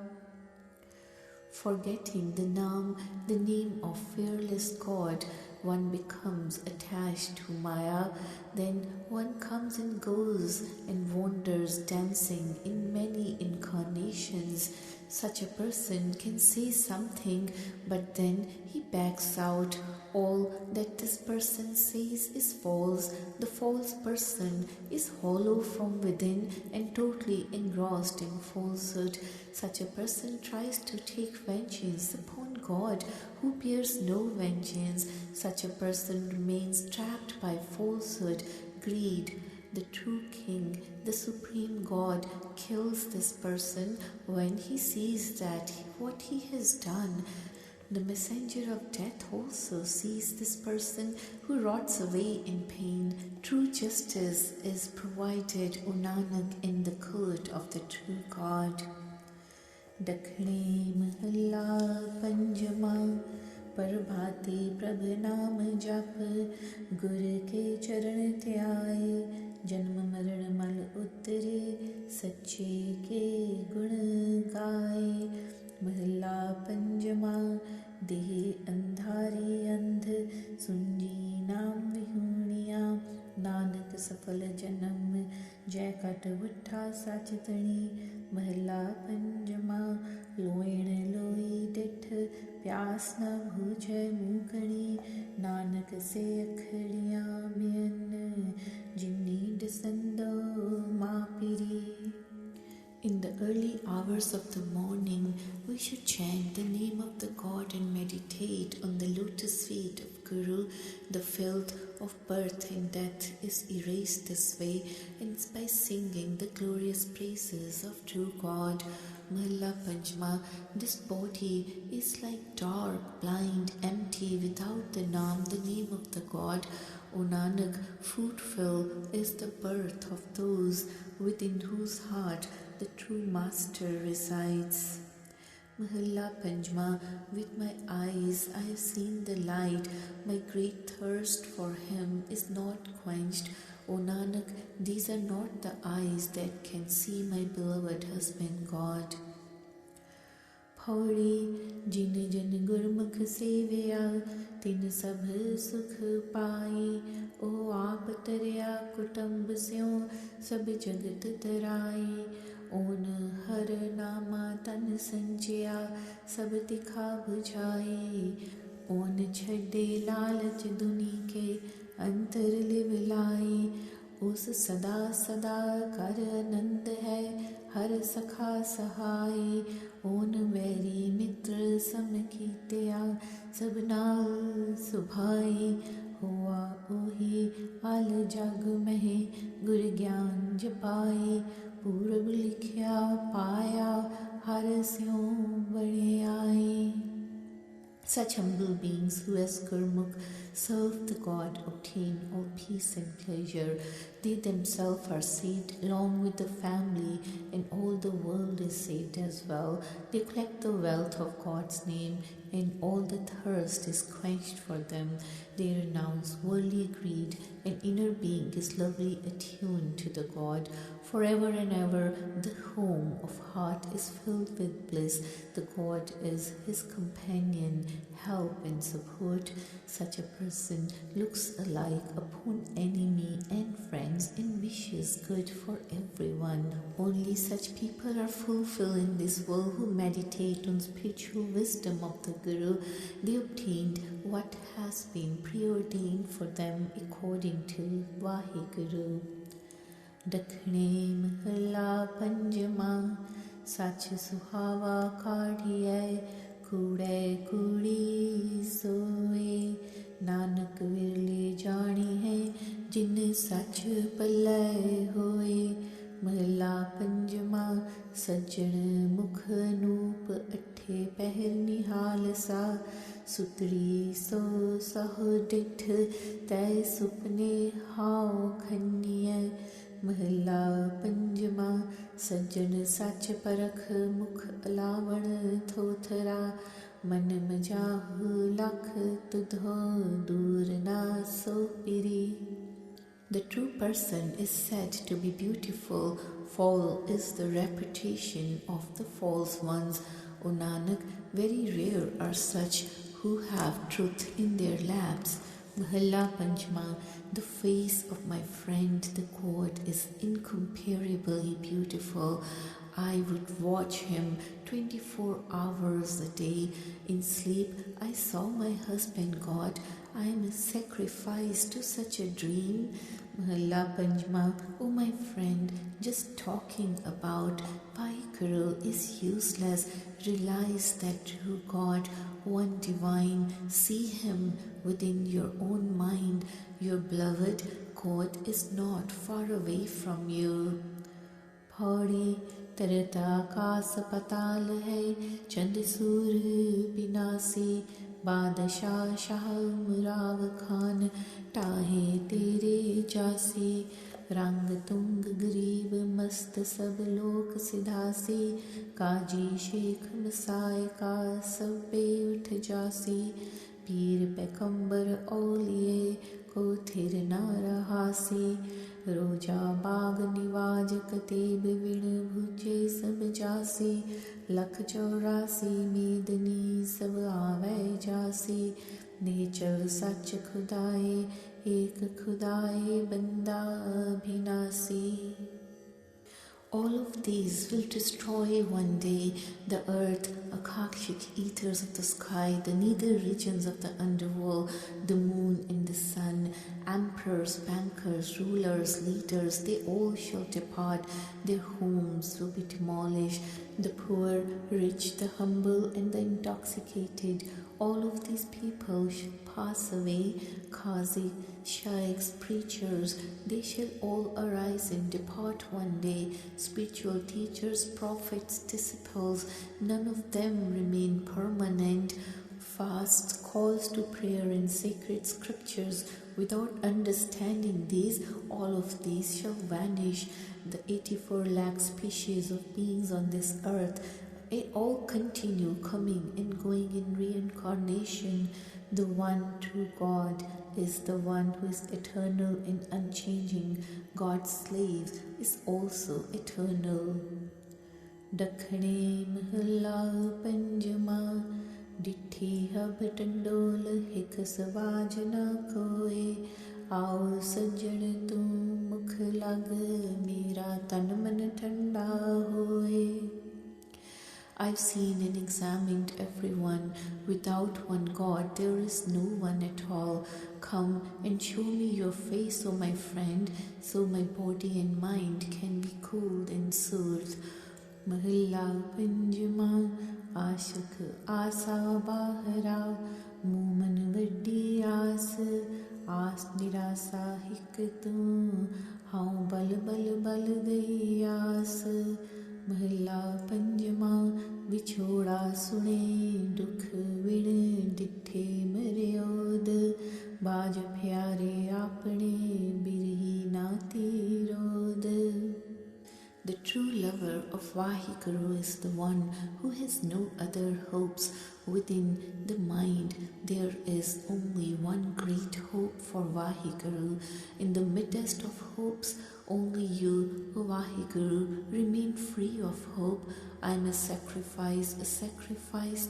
Forgetting the name of fearless God, one becomes attached to Maya. Then one comes and goes and wanders, dancing in many incarnations. Such a person can say something, but then he backs out. All that this person says is false. The false person is hollow from within and totally engrossed in falsehood. Such a person tries to take vengeance upon God, who bears no vengeance. Such a person remains trapped by falsehood, greed. The true king, the supreme God, kills this person when he sees that what he has done. The messenger of death also sees this person who rots away in pain. True justice is provided, O Nanak, in the court of the true God. Dakhne mahalla panjama Prabhati Prabh Naam Jap Gur ke charan dhyaye Janm maran mal uttare Sache ke gun gaye. Mahalla Panjama Dehe Andhari Andh Sunji Naam Vihuniya Nanak Safal Janam Jai Kat Vutha Sachitani. Mahalla Panjama Loin Loi Dit Pyas Na Bhujai Mukani Nanak Se Akhadiyan Miyan Jinni Desando Mapiri. In the early hours of the morning, we should chant the name of the God and meditate on the lotus feet of Guru. The filth of birth and death is erased this way, and by singing the glorious praises of true God. Mahalla Panchma, this body is like dark, blind, empty, without the name of the God. O Nanak, fruitful is the birth of those within whose heart the true Master resides. Mahalla Panchma, with my eyes I have seen the light, my great thirst for him is not quenched. O Nanak, these are not the eyes that can see my beloved husband God. Pauri jin jan gurmukh seviya tin sabh sukh pai. O aap tarya kutumb syon sab jagat tarai. ओन हर नामा तन संजया सब दिखा बुझाए own छड़े लालच दुनी के अंतर लिव लाए उस सदा सदा कर आनंद है हर सखा सहाय ओन वैरी मित्र सम कीत्या सब नाल सुभाए हुआ ओही आल जग महे गुर ज्ञान जपाए पूरब लिखिया पाया हर स्यों बड़े आए. Such humble beings who as Gurmukh serve the God obtain all peace and pleasure. They themselves are saved along with the family, and all the world is saved as well. They collect the wealth of God's name, and all the thirst is quenched for them. They renounce worldly greed, and inner being is lovely attuned to the God. Forever and ever, the home of heart is filled with bliss. The God is his companion, help and support. Such a person looks alike upon enemy and friends and wishes good for everyone. Only such people are fulfilled in this world who meditate on spiritual wisdom of the Guru. They obtained what has been preordained for them according to Vaheguru. Dakhane महला पंजमा सच सुहावा काढ़िए कूड़े कूड़ी सोए नानक विरले जानी है जिन सच पल्ले होए महला पंजमा सज्जन मुख नूप अठे पहर निहाल सा सुतरी सो सह डिठ तय सुपने हाओ खन्निय महला पंजमा सज्जन सच परख मुख अलावण थोथरा मन मजाहु लख तुधो दूर ना सो पिरी. The true person is said to be beautiful. Foul is the reputation of the false ones. O Nanak, very rare are such who have truth in their laps. Mahalla Panchma, the face of my friend the God is incomparably beautiful. I would watch him 24 hours a day. In sleep, I saw my husband God. I am a sacrifice to such a dream. Mahalla Panchma, oh my friend, just talking about Vaheguru is useless. Realize that true God, one divine, see him within your own mind. Your beloved God is not far away from you. Pauri तरता आकाश पताल है चंद सूर बिनासी बादशाह शाह मुराव खान टाहे तेरे जासी रंग तुंग गरीब मस्त सब लोक सिधासी काजी शेख मसाए का सब पे उठ जासी पीर पैगंबर औलिए को थिर ना रहासी रोजा बाग निवाज कतेब विण भुजे सब जासी लख 84 मेदनी सब आवे जासी नेचर सच खुदाए एक खुदाए बंदा अभिनासी. All of these will destroy one day the earth, Akashic ethers of the sky, the nether regions of the underworld, the moon and the sun, emperors, bankers, rulers, leaders, they all shall depart, their homes will be demolished, the poor, rich, the humble and the intoxicated, all of these people shall pass away. Qazi, shaykhs, preachers, they shall all arise and depart one day. Spiritual teachers, prophets, disciples, none of them remain permanent. Fasts, calls to prayer, and sacred scriptures, without understanding these, all of these shall vanish. The 84 lakh species of beings on this earth, they all continue coming and going in reincarnation. The one true God is the one who is eternal and unchanging. God's slave is also eternal. Dakhane mahalla panjama, dithi hab tandol hik savaj na koe. Aao sajjan tu mukh lag, mera tan man thanda hoye. I've seen and examined everyone. Without one God, there is no one at all. Come and show me your face, O my friend, so my body and mind can be cooled and soothed. Mahalla Panjama, Ashak Asa Bahara, Muman Vaddi As, As Nirasa Hikatu, How Bal Bal Bal Gayi As. महला पंजमा, विछोड़ा सुने दुख विण डिठे मर्योद, बाज प्यारे आपने बिरही नाती रोद. The true lover of Vaheguru is the one who has no other hopes. Within the mind, there is only one great hope for Vaheguru. In the midst of hopes, only you, O Vaheguru, remain free of hope. I am a sacrifice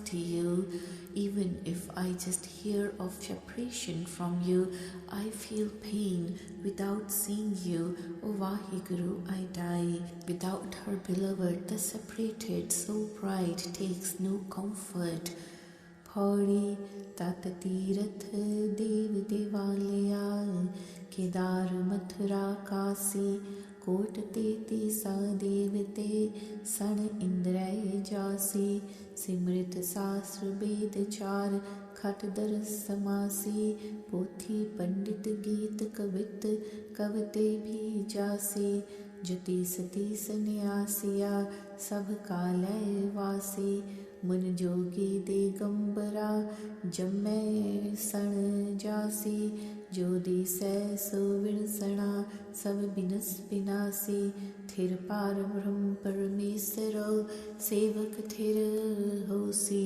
to you. Even if I just hear of separation from you, I feel pain. Without seeing you, O Vaheguru, I die. Without her beloved, the separated soul bride takes no comfort. Pauri tat tirath dev devalaya, Kedar Mathura Kasi, Kot teti sa devte, San Indray jasi, Simrit sastra ved char, Khat dar samasi, Pothi pandit geet kavit, Kavate bhi jasi, Jati sati sanyasiya, Sab kalay vasi, मन जोगी दिगंबरा, जम्मै सण जासी, जोदी सै सो विणसणा, सब बिनस बिनासी, थिर पार ब्रह्म परमेश्वरो, सेवक थिर होसी.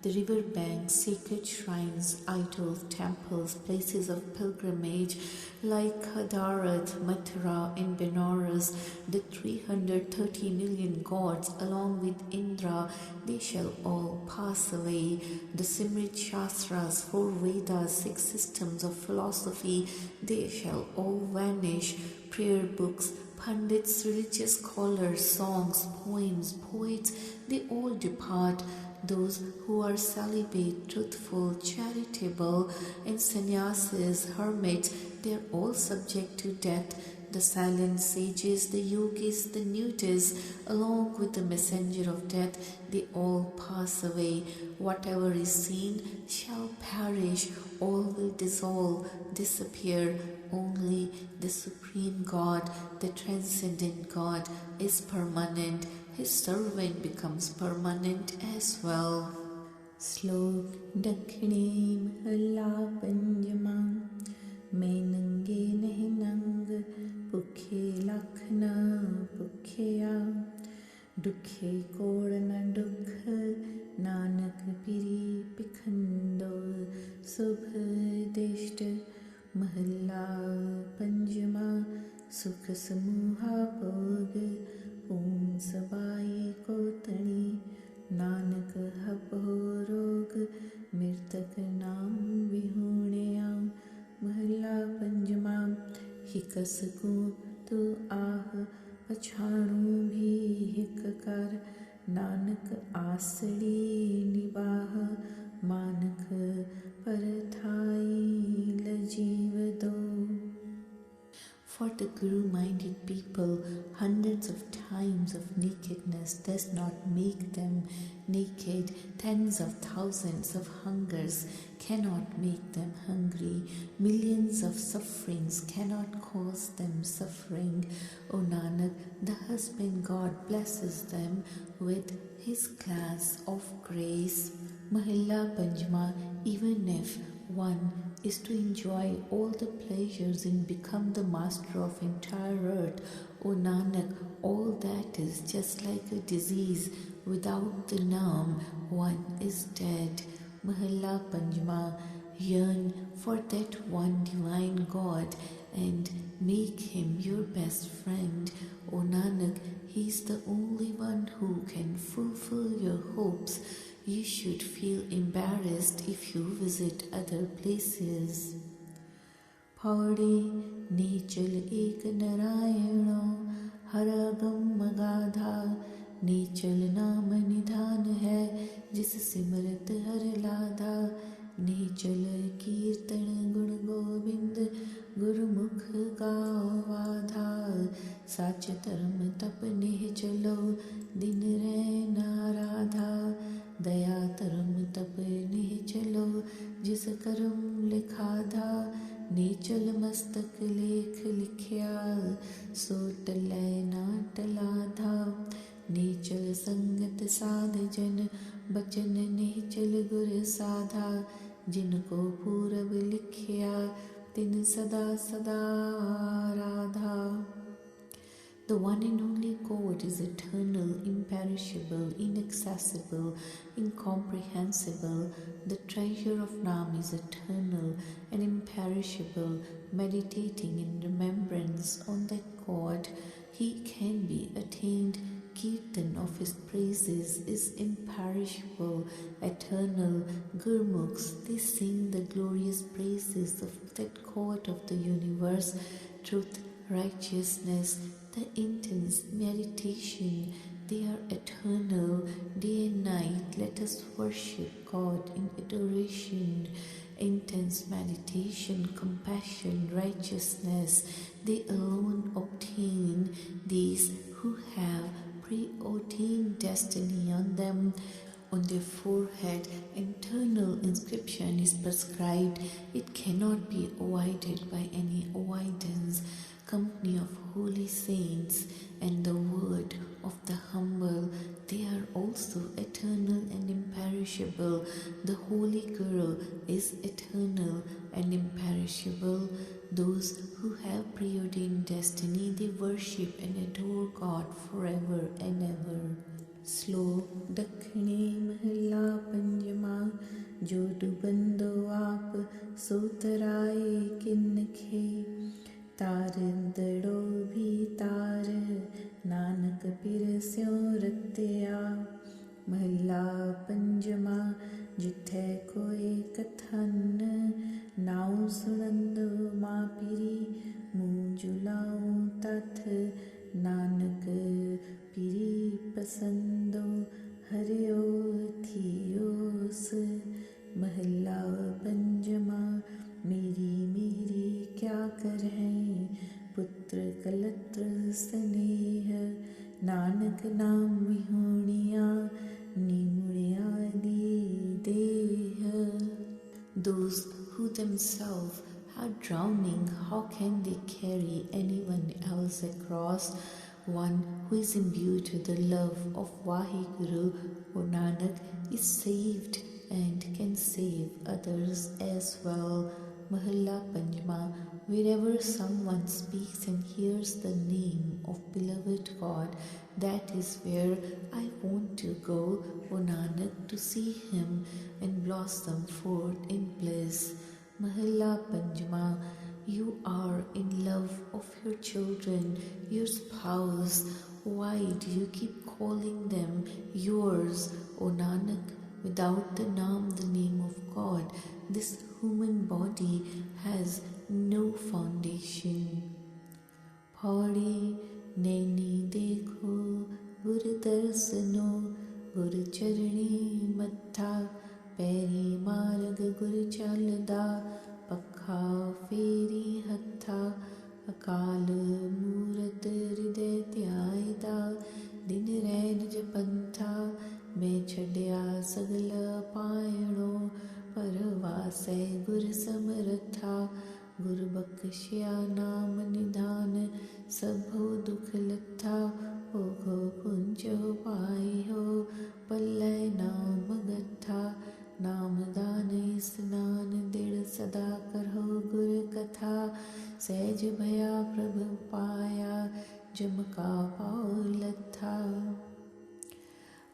The river banks, sacred shrines, idols, temples, places of pilgrimage like Hadarat, Mathura and Benares, the 330 million gods along with Indra, they shall all pass away. The Simrit Shastras, 4 Vedas, 6 systems of philosophy, they shall all vanish. Prayer books, pundits, religious scholars, songs, poems, poets, they all depart. Those who are celibate, truthful, charitable, and sannyasis, hermits, they are all subject to death. The silent sages, the yogis, the nudists, along with the messenger of death, they all pass away. Whatever is seen shall perish, all will dissolve, disappear. Only the Supreme God, the Transcendent God, is permanent. His servant becomes permanent as well. Slok Dakhine Mahalla Panjama, मैं नंगे नहीं नंग, भुखे लख न भुखिया, दुखे कोड़ न दुख, नानक पिरी पिखंडो, शुभ दिष्ट. महला पंजमा, सुख समूहा भोग, ओम सबाई को तणी, नानक हब हो रोग, मृतक नाम विहूणिया. महला पंजमा, हिकस को तु आह, पछाणु भी हिक कर, नानक आसड़ी निबाह, मानक परथाई लजीव दो. For the Guru-minded people, hundreds of times of nakedness does not make them naked. Tens of thousands of hungers cannot make them hungry. Millions of sufferings cannot cause them suffering. O Nanak, the husband God blesses them with his class of grace. Mahilla Panjma, even if one is to enjoy all the pleasures and become the master of entire earth, O Nanak, all that is just like a disease. Without the Naam, one is dead. Mahilla Panjma, yearn for that one divine God and make him your best friend. O Nanak, he is the only one who can fulfill your hopes. You should feel embarrassed if you visit other places. Pauri Nechal ek narayano haragam magadha Nechal naam nidhan hai jis simrat har ladha Nechal kirtan gun gobind gurmukh gao vadha Sach dharm tap neh chalo din rehna radha दया धर्म तप निह चलो जिस कर्म लिखा था नीचल मस्तक लेख लिखिया सो टलै ना टला था नीचल संगत साध जन बचन निचल गुर साधा जिनको पूरब लिखिया तिन सदा सदा Radha. The one and only God is eternal, imperishable, inaccessible, incomprehensible. The treasure of Naam is eternal and imperishable. Meditating in remembrance on that God, He can be attained. Kirtan of His praises is imperishable, eternal. Gurmukhs, they sing the glorious praises of that God of the universe. Truth, righteousness, the intense meditation, they are eternal. Day and night, let us worship God in adoration. Intense meditation, compassion, righteousness, they alone obtain. These who have preordained destiny on them, on their forehead, eternal inscription is prescribed. It cannot be avoided by any avoidance. Company of holy saints and the word of the humble, they are also eternal and imperishable. The Holy Guru is eternal and imperishable. Those who have preordained destiny, they worship and adore God forever and ever. Slok Dakhine Mahilla Panjama Jodu Bando Aap Sotaraye Kinnakhe Tarindaro bhi tar Nanak pirsyo ratya Mahilla Panjama Jithe koi kathan Nau sunando ma piri Mujulao tat Nanak piri pasando Haryo thiyos Mahilla Panjama मेरी मेरी क्या कर है पुत्र कलत्र स्नेह नानक नाम विहोणिया निमुड़िया दी देह. Those who themselves are drowning, how can they carry anyone else across? One who is imbued with the love of Vaheguru, O Nanak, is saved and can save others as well. Mahilla Panjma, wherever someone speaks and hears the name of beloved God, that is where I want to go, O Nanak, to see him and blossom forth in bliss. Mahilla Panjma, you are in love of your children, your spouse. Why do you keep calling them yours, O Nanak? Without the Naam, the name of God, this human body has no foundation. Pauri Naini Dekho Gur Darsano Gur Charani Matha Peri Marag Gur Chalda Pakha Feri Hatha ਅਕਾਲ ਮੂਰਤ ਹਿਰਦੈ ਧਿਆਇਦਾ ਦਿਨ ਰੈਨ ਜਪੰਥਾ ਮੈਂ ਛੱਡਿਆ ਸਗਲ ਪਾਇਣੋ ਪਰਵਾਸੈ ਗੁਰ ਸਮਰਥਾ ਗੁਰ ਬਖਸ਼ਿਆ ਨਾਮ ਨਿਧਾਨ ਸਭੋ ਦੁਖ ਲੱਥਾ ਹੋਗੋ ਪੁੰਜ ਪਾਇਓ ਪੱਲੇ ਨਾਮ ਗੱਥਾ ਨਾਮ ਦਾਨ ਇਸਨਾਨ ਦਿੜ ਸਦਾ ਕਰੋ ਗੁਰ ਕਥਾ ਸਹਿਜ ਭਇਆ ਪ੍ਰਭ ਪਾਇਆ ਜਮ ਕਾ ਪਾਉ ਲੱਥਾ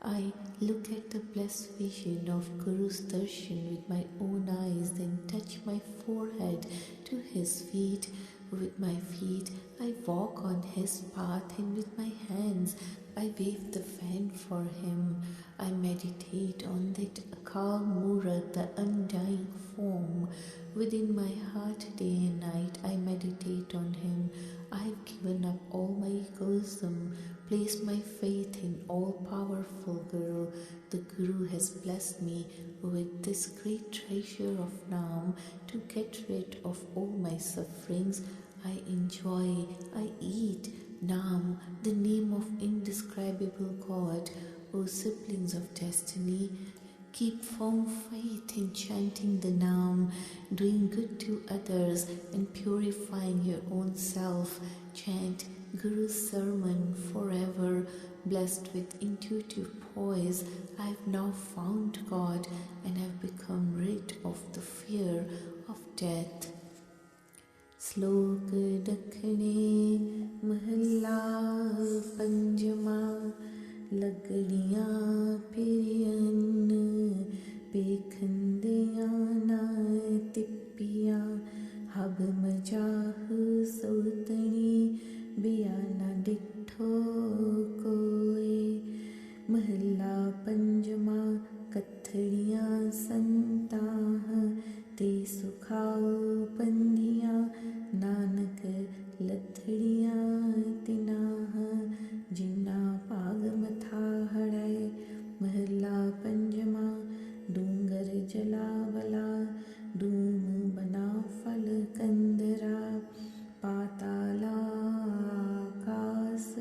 I look at the blessed vision of Guru's darshan with my own eyes, then touch my forehead to his feet. With my feet I walk on his path, and with my hands I wave the fan for him. I meditate on that Akal Murat, the undying form. Within my heart day and night I meditate on him. I have given up all my egoism, placed my faith in all-powerful Guru. The Guru has blessed me with this great treasure of Naam to get rid of all my sufferings. I enjoy, I eat Naam, the name of indescribable God. O siblings of destiny, keep firm faith in chanting the Naam, doing good to others and purifying your own self. Chant Guru's sermon forever, blessed with intuitive poise. I have now found God and have become rid of the fear of death. Slok Dakhine Mahalla Panjama Lagdiyan Piriyan Bekhandiyan na Tippiyan Hab Majah Sotani Biyana Ditho Koe Mahalla Panjama Kathadiyan Santah Te Sukhao Pandiyan Nanak Lathadiyan Tinah Jinna Pag Matha Hadai Mahalla Panjama Dungar Jalawala Doom Bana Fal Kandara Patala Akas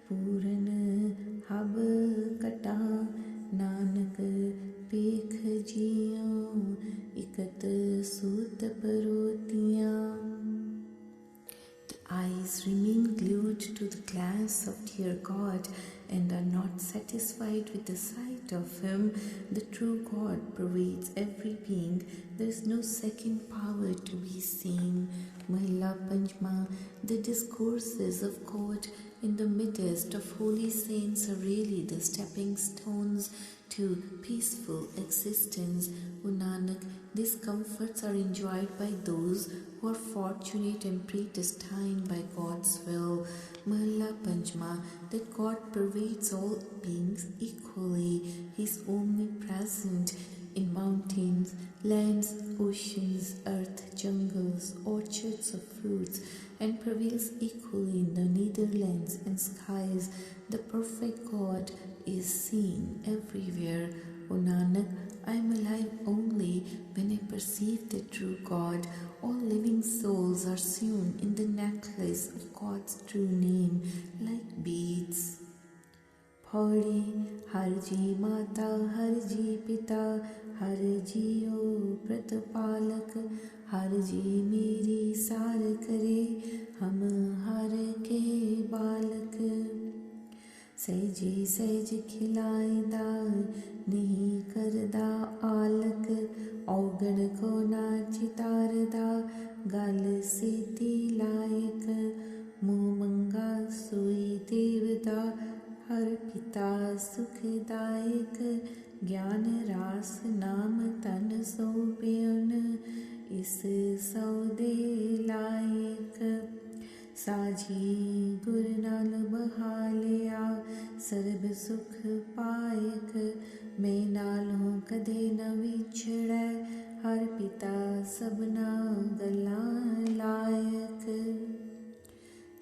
Puran Hab Kata Nanak Pekh Jiyan Ikat Sut Parotiyan. The eyes remain glued to the glance of dear God and are not satisfied with the sight of Him. The true God pervades every being. There is no second power to be seen. Mahalla Panjma, the discourses of God in the midst of holy saints are really the stepping stones to peaceful existence. O Nanak, these comforts are enjoyed by those who are fortunate and predestined by God's will. Mahalla Panjma, that God pervades all beings equally. He is omnipresent in mountains, lands, oceans, earth, jungles, orchards of fruits, and prevails equally in the netherlands and skies. The perfect God is seen everywhere. O Nanak, I am alive only when I perceive the true God. All living souls are sewn in the necklace of God's true name like beads. Pauri Harji Mata, Harji Pita, Harji O Pratapalak, Harji Meri Sar Kare, Hum Har Ke Balak. Sehji Sehj Khilaida, Nahi Karda Alak, Augan Ko Na Chitarda, Gal Seti Layak, Muh Manga Sui Devda, Har Pita Sukhdayak, Gyan Ras Naam Tan Sobeon, Is Saude Layak. साझी गुर नाल बहालिया SERB सुख पायक मैं नालों कदे न विछड़ै हर पिता सबना गला लायक.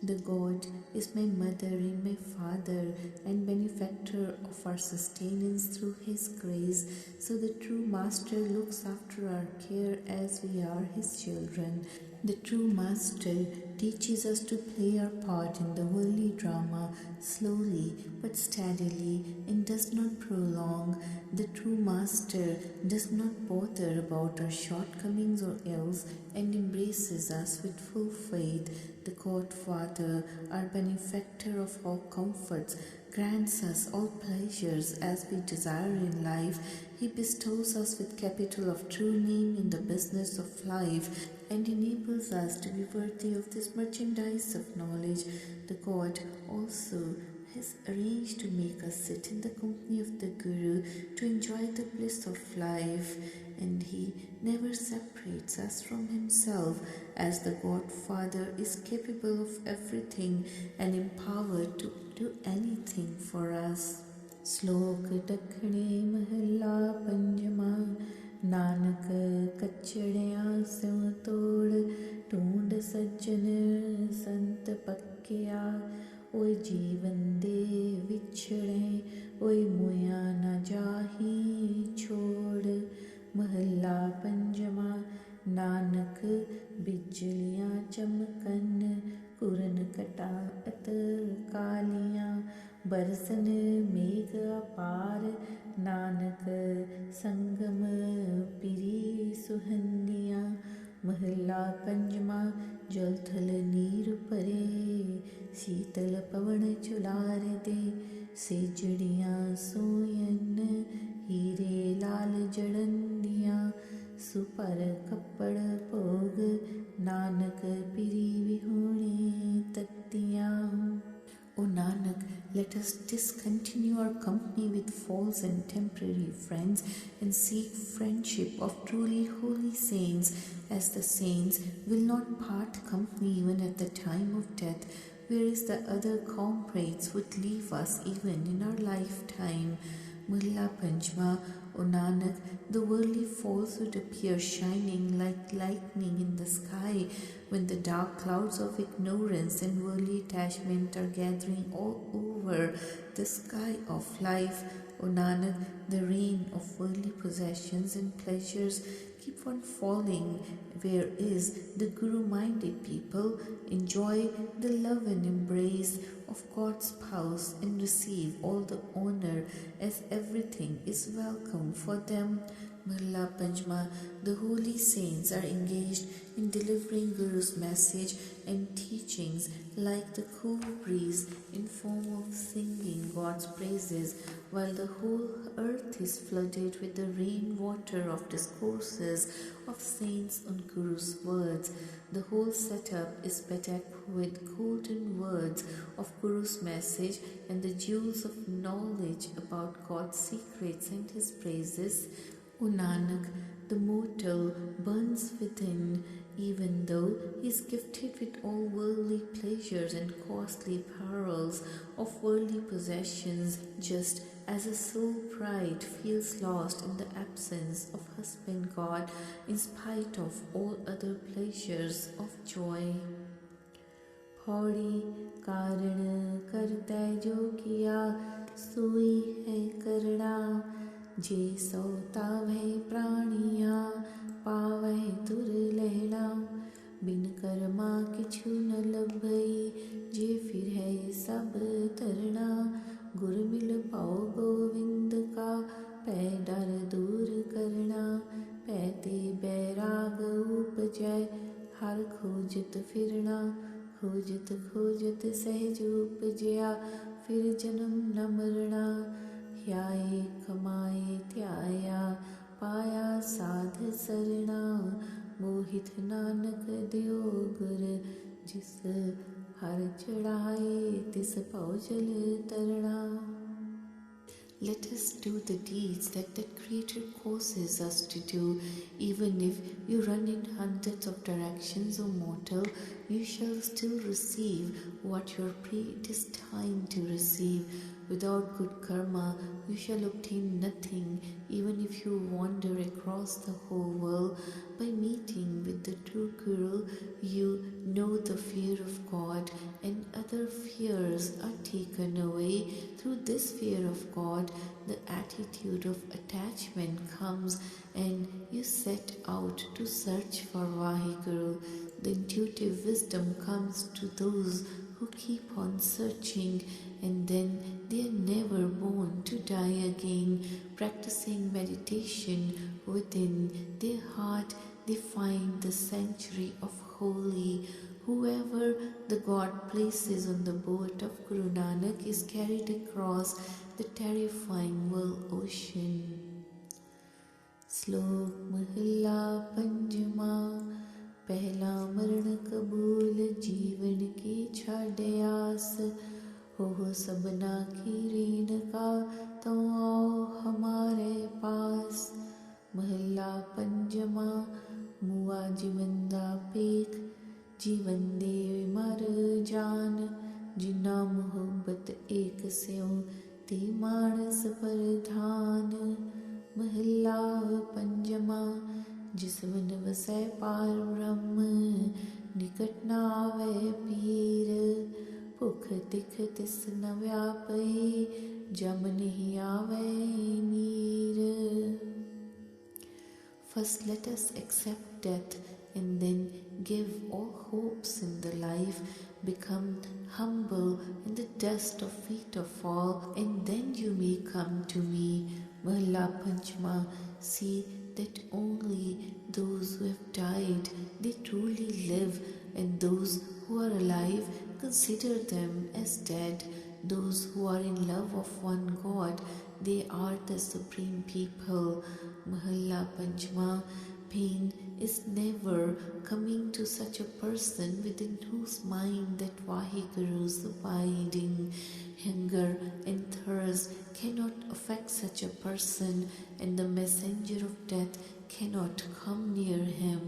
The God is my mother and my father and benefactor of our sustenance through His grace. So the true Master looks after our care as we are His children. The true Master teaches us to play our part in the worldly drama slowly but steadily and does not prolong. The true Master does not bother about our shortcomings or ills and embraces us with full faith. The Godfather, our benefactor of all comforts, grants us all pleasures as we desire in life. He bestows us with capital of true name in the business of life and enables us to be worthy of this merchandise of knowledge. The God also has arranged to make us sit in the company of the Guru to enjoy the bliss of life, and He never separates us from Himself, as the Godfather is capable of everything and empowered to do anything for us. Slok Dakhne Mahalla Panjama Nanak Kachੜਿਆਂ ਸਿਉ ਤੋੜ ਢੂੰਡ ਸੱਜਣ ਸੰਤ ਪੱਕਿਆ ਓਏ ਜੀਵਨ ਦੇ ਵਿਛੜੇ ਓਏ ਮੁਇਆ ਨਾ ਜਾਹੀ ਛੋੜ ਮਹੱਲਾ ਪੰਜਵਾਂ ਨਾਨਕ ਬਿਜਲੀਆਂ ਚਮਕਨ ਕੁਰਨ ਕਟਾਤ ਕਾਲੀਆਂ बरसन मेघ अपार नानक संगम पिरी सुहंदियाँ महला पंजमा जल थल नीर परे शीतल पवन चुलार दे सेजड़ियाँ सोयन हीरे लाल जड़ंदियाँ सुपर कपड़ भोग Nanak पिरी विहोणी तत्तियाँ। O Nanak, let us discontinue our company with false and temporary friends and seek friendship of truly holy saints, as the saints will not part company even at the time of death, whereas the other comrades would leave us even in our lifetime. Mulla Panjma, O Nanak, the worldly falsehood appears shining like lightning in the sky when the dark clouds of ignorance and worldly attachment are gathering all over the sky of life. O Nanak, the rain of worldly possessions and pleasures keep on falling, whereas the Guru-minded people enjoy the love and embrace of God's spouse and receive all the honor as everything is welcome for them. Mahalla Panjma, the holy saints are engaged in delivering Guru's message and teachings like the cool breeze in form of singing God's praises, while the whole earth is flooded with the rainwater of discourses of saints on Guru's words. The whole setup is bedecked with golden words of Guru's message and the jewels of knowledge about God's secrets and His praises. O Nanak, the mortal burns within, even though he is gifted with all worldly pleasures and costly perils of worldly possessions, just as a soul pride feels lost in the absence of husband God in spite of all other pleasures of joy. Pauri karan kartai jo kiya soi hai karna जे सो तावै प्राणिया पावै दुर्लहला बिन कर्मा किछु न लभई जे फिर है सब तरना गुर मिल पाओ गोविंद का पै डर दूर करना पैते बैराग उपजय हर खोजत फिरना खोजत खोजत सहज उपजया फिर जन्म न मरना ध्याये कमाए ध्याया पाया साध सरना मोहित नानक दियो गुर जिस हर चढ़ाए तिस पौजल तरना। Let us do the deeds that the Creator causes us to do. Even if you run in hundreds of directions, O mortal, you shall still receive what you are predestined to receive. Without good karma, you shall obtain nothing, even if you wander across the whole world. By meeting with the true Guru, you know the fear of God, and other fears are taken away. Through this fear of God, the attitude of attachment comes, and you set out to search for Vaheguru. The intuitive wisdom comes who keep on searching and then they are never born to die again. Practicing meditation within their heart, they find the sanctuary of holy. Whoever the God places on the boat of Guru Nanak is carried across the terrifying world ocean. श्लोक महला पंचमा पहला मरण कबूल जीवन की छाड़े आस हो सबना की रीन का तो आओ हमारे पास। महला पंचमा मुआ जीवंदा पेख जीवन दे मर जान जिन्ना मोहब्बत एक स्यों ती मानस प्रधान। महला पंचमा जिस वन वसै पार ब्रह्म निकट न आवे पीर भुख तिख तिस न व्यापई जम नहीं आवे नीर। First let us accept death and then give all hopes in the life, become humble in the dust of feet of all, and then you may come to me. Mahla Panchma, see that only those who have died, they truly live, and those who are alive, consider them as dead. Those who are in love of one God, they are the supreme people. Mahalla Panchma, pain is never coming to such a person within whose mind that Vaheguru is abiding. Hunger and thirst cannot affect such a person, and the messenger of death cannot come near him.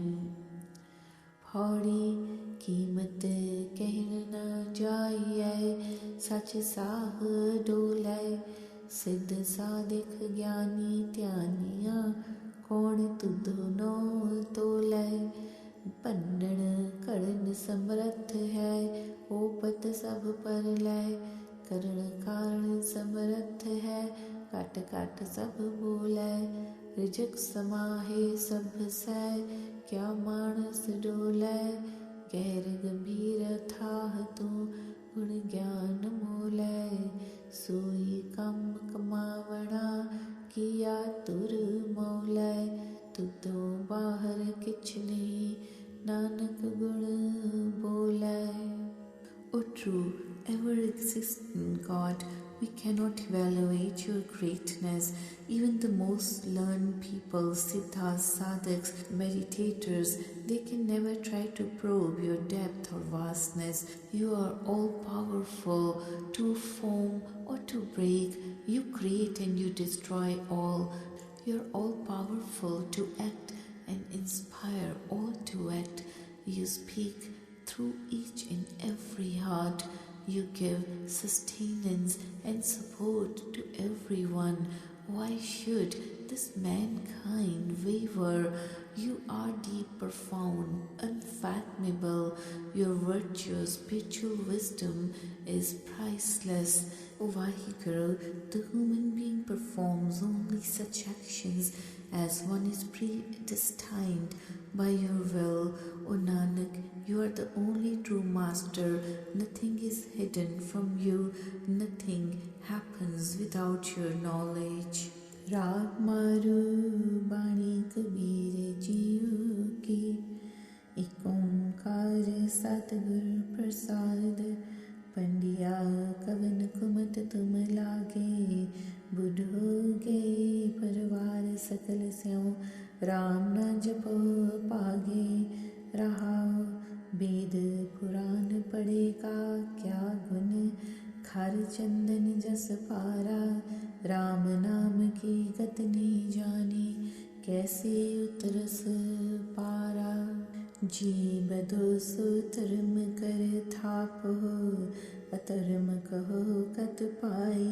Pauri कीमत कहना जाइए सच साह डोले सिद्ध साधिक ज्ञानी त्यानिया कौन तुदनो तोले। पन्नण करण समर्थ है ओपत सब पर लय करण कारण समर्थ है काट काट सब बोले। रिजक समाहे सब सै क्या मानस डोले गैर गंभीर थाह तू गुण ज्ञान मोलै। सोई कम कमावना किया तुर मौलै तुतो बाहर किछ नहीं नानक गुण बोलै। O true, ever-existent God, we cannot evaluate your greatness. Even the most learned people, siddhas, sadhaks, meditators, they can never try to probe your depth or vastness. You are all-powerful to form or to break. You create and you destroy all. You are all-powerful to act and inspire all to act. You speak through each and every heart. You give sustenance and support to everyone. Why should this mankind waver? You are deep, profound, unfathomable. Your virtuous, spiritual wisdom is priceless. O Vaheguru, the human being performs only such actions as one is predestined by your will. O Nanak, you are the only true master. Nothing is hidden from you. Nothing happens without your knowledge. राग मारू बाणी कबीर जियो की एक ओंकार सतगुर प्रसाद पंडिया कवन कुमत तुम लागे बुढ़ोगे परिवार सकल स्यों राम न जपो पागे रहाओ वेद पुराण पढ़ेगा क्या गुण खार चंदन जस पारा राम नाम की गत नहीं जानी कैसे उतरस पारा। जी बदो सो धर्म कर थाप हो अधर्म कहो कत पाई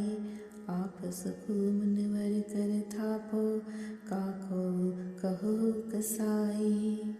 आपस को मुनवर कर थापो काको कहो कसाई।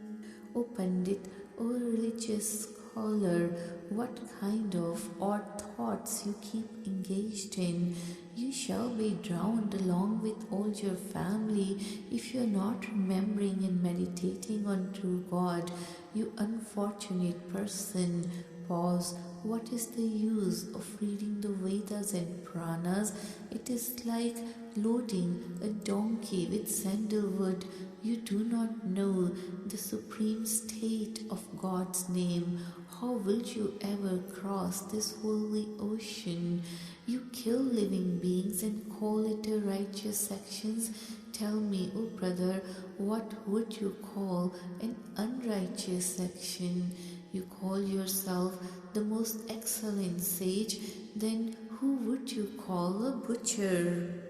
O Pandit, O religious scholar, what kind of odd thoughts you keep engaged in? You shall be drowned along with all your family if you are not remembering and meditating on true God. You unfortunate person, pause What is the use of reading the Vedas and Puranas? It is like loading a donkey with sandalwood. You do not know the supreme state of God's name. How will you ever cross this holy ocean? You kill living beings and call it a righteous actions. Tell me, O brother, what would you call an unrighteous action? You call yourself the most excellent sage, then who would you call a butcher?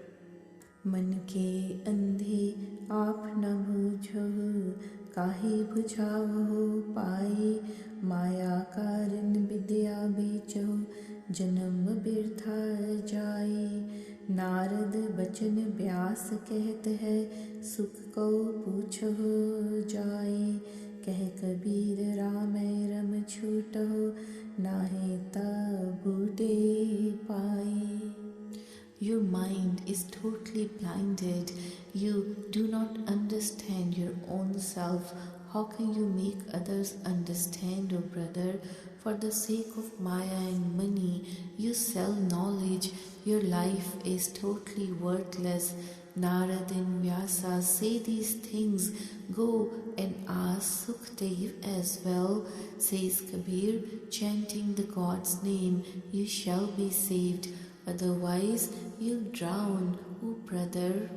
मन के अंधे आप न बूझो, काहे बुझावो पाए, माया कारण विद्या बेचो, जन्म बिरथा जाए। नारद बचन व्यास कहत है, सुख को पूछो जाए। कह कबीर राम रम छूटो, नाहे तब बूटे पाए। Your mind is totally blinded. You do not understand your own self. How can you make others understand, O brother? For the sake of Maya and money, you sell knowledge. Your life is totally worthless. Narad and Vyasa say these things. Go and ask Sukhdev as well. Says Kabir, chanting the God's name, you shall be saved. Otherwise, you'll drown, O brother.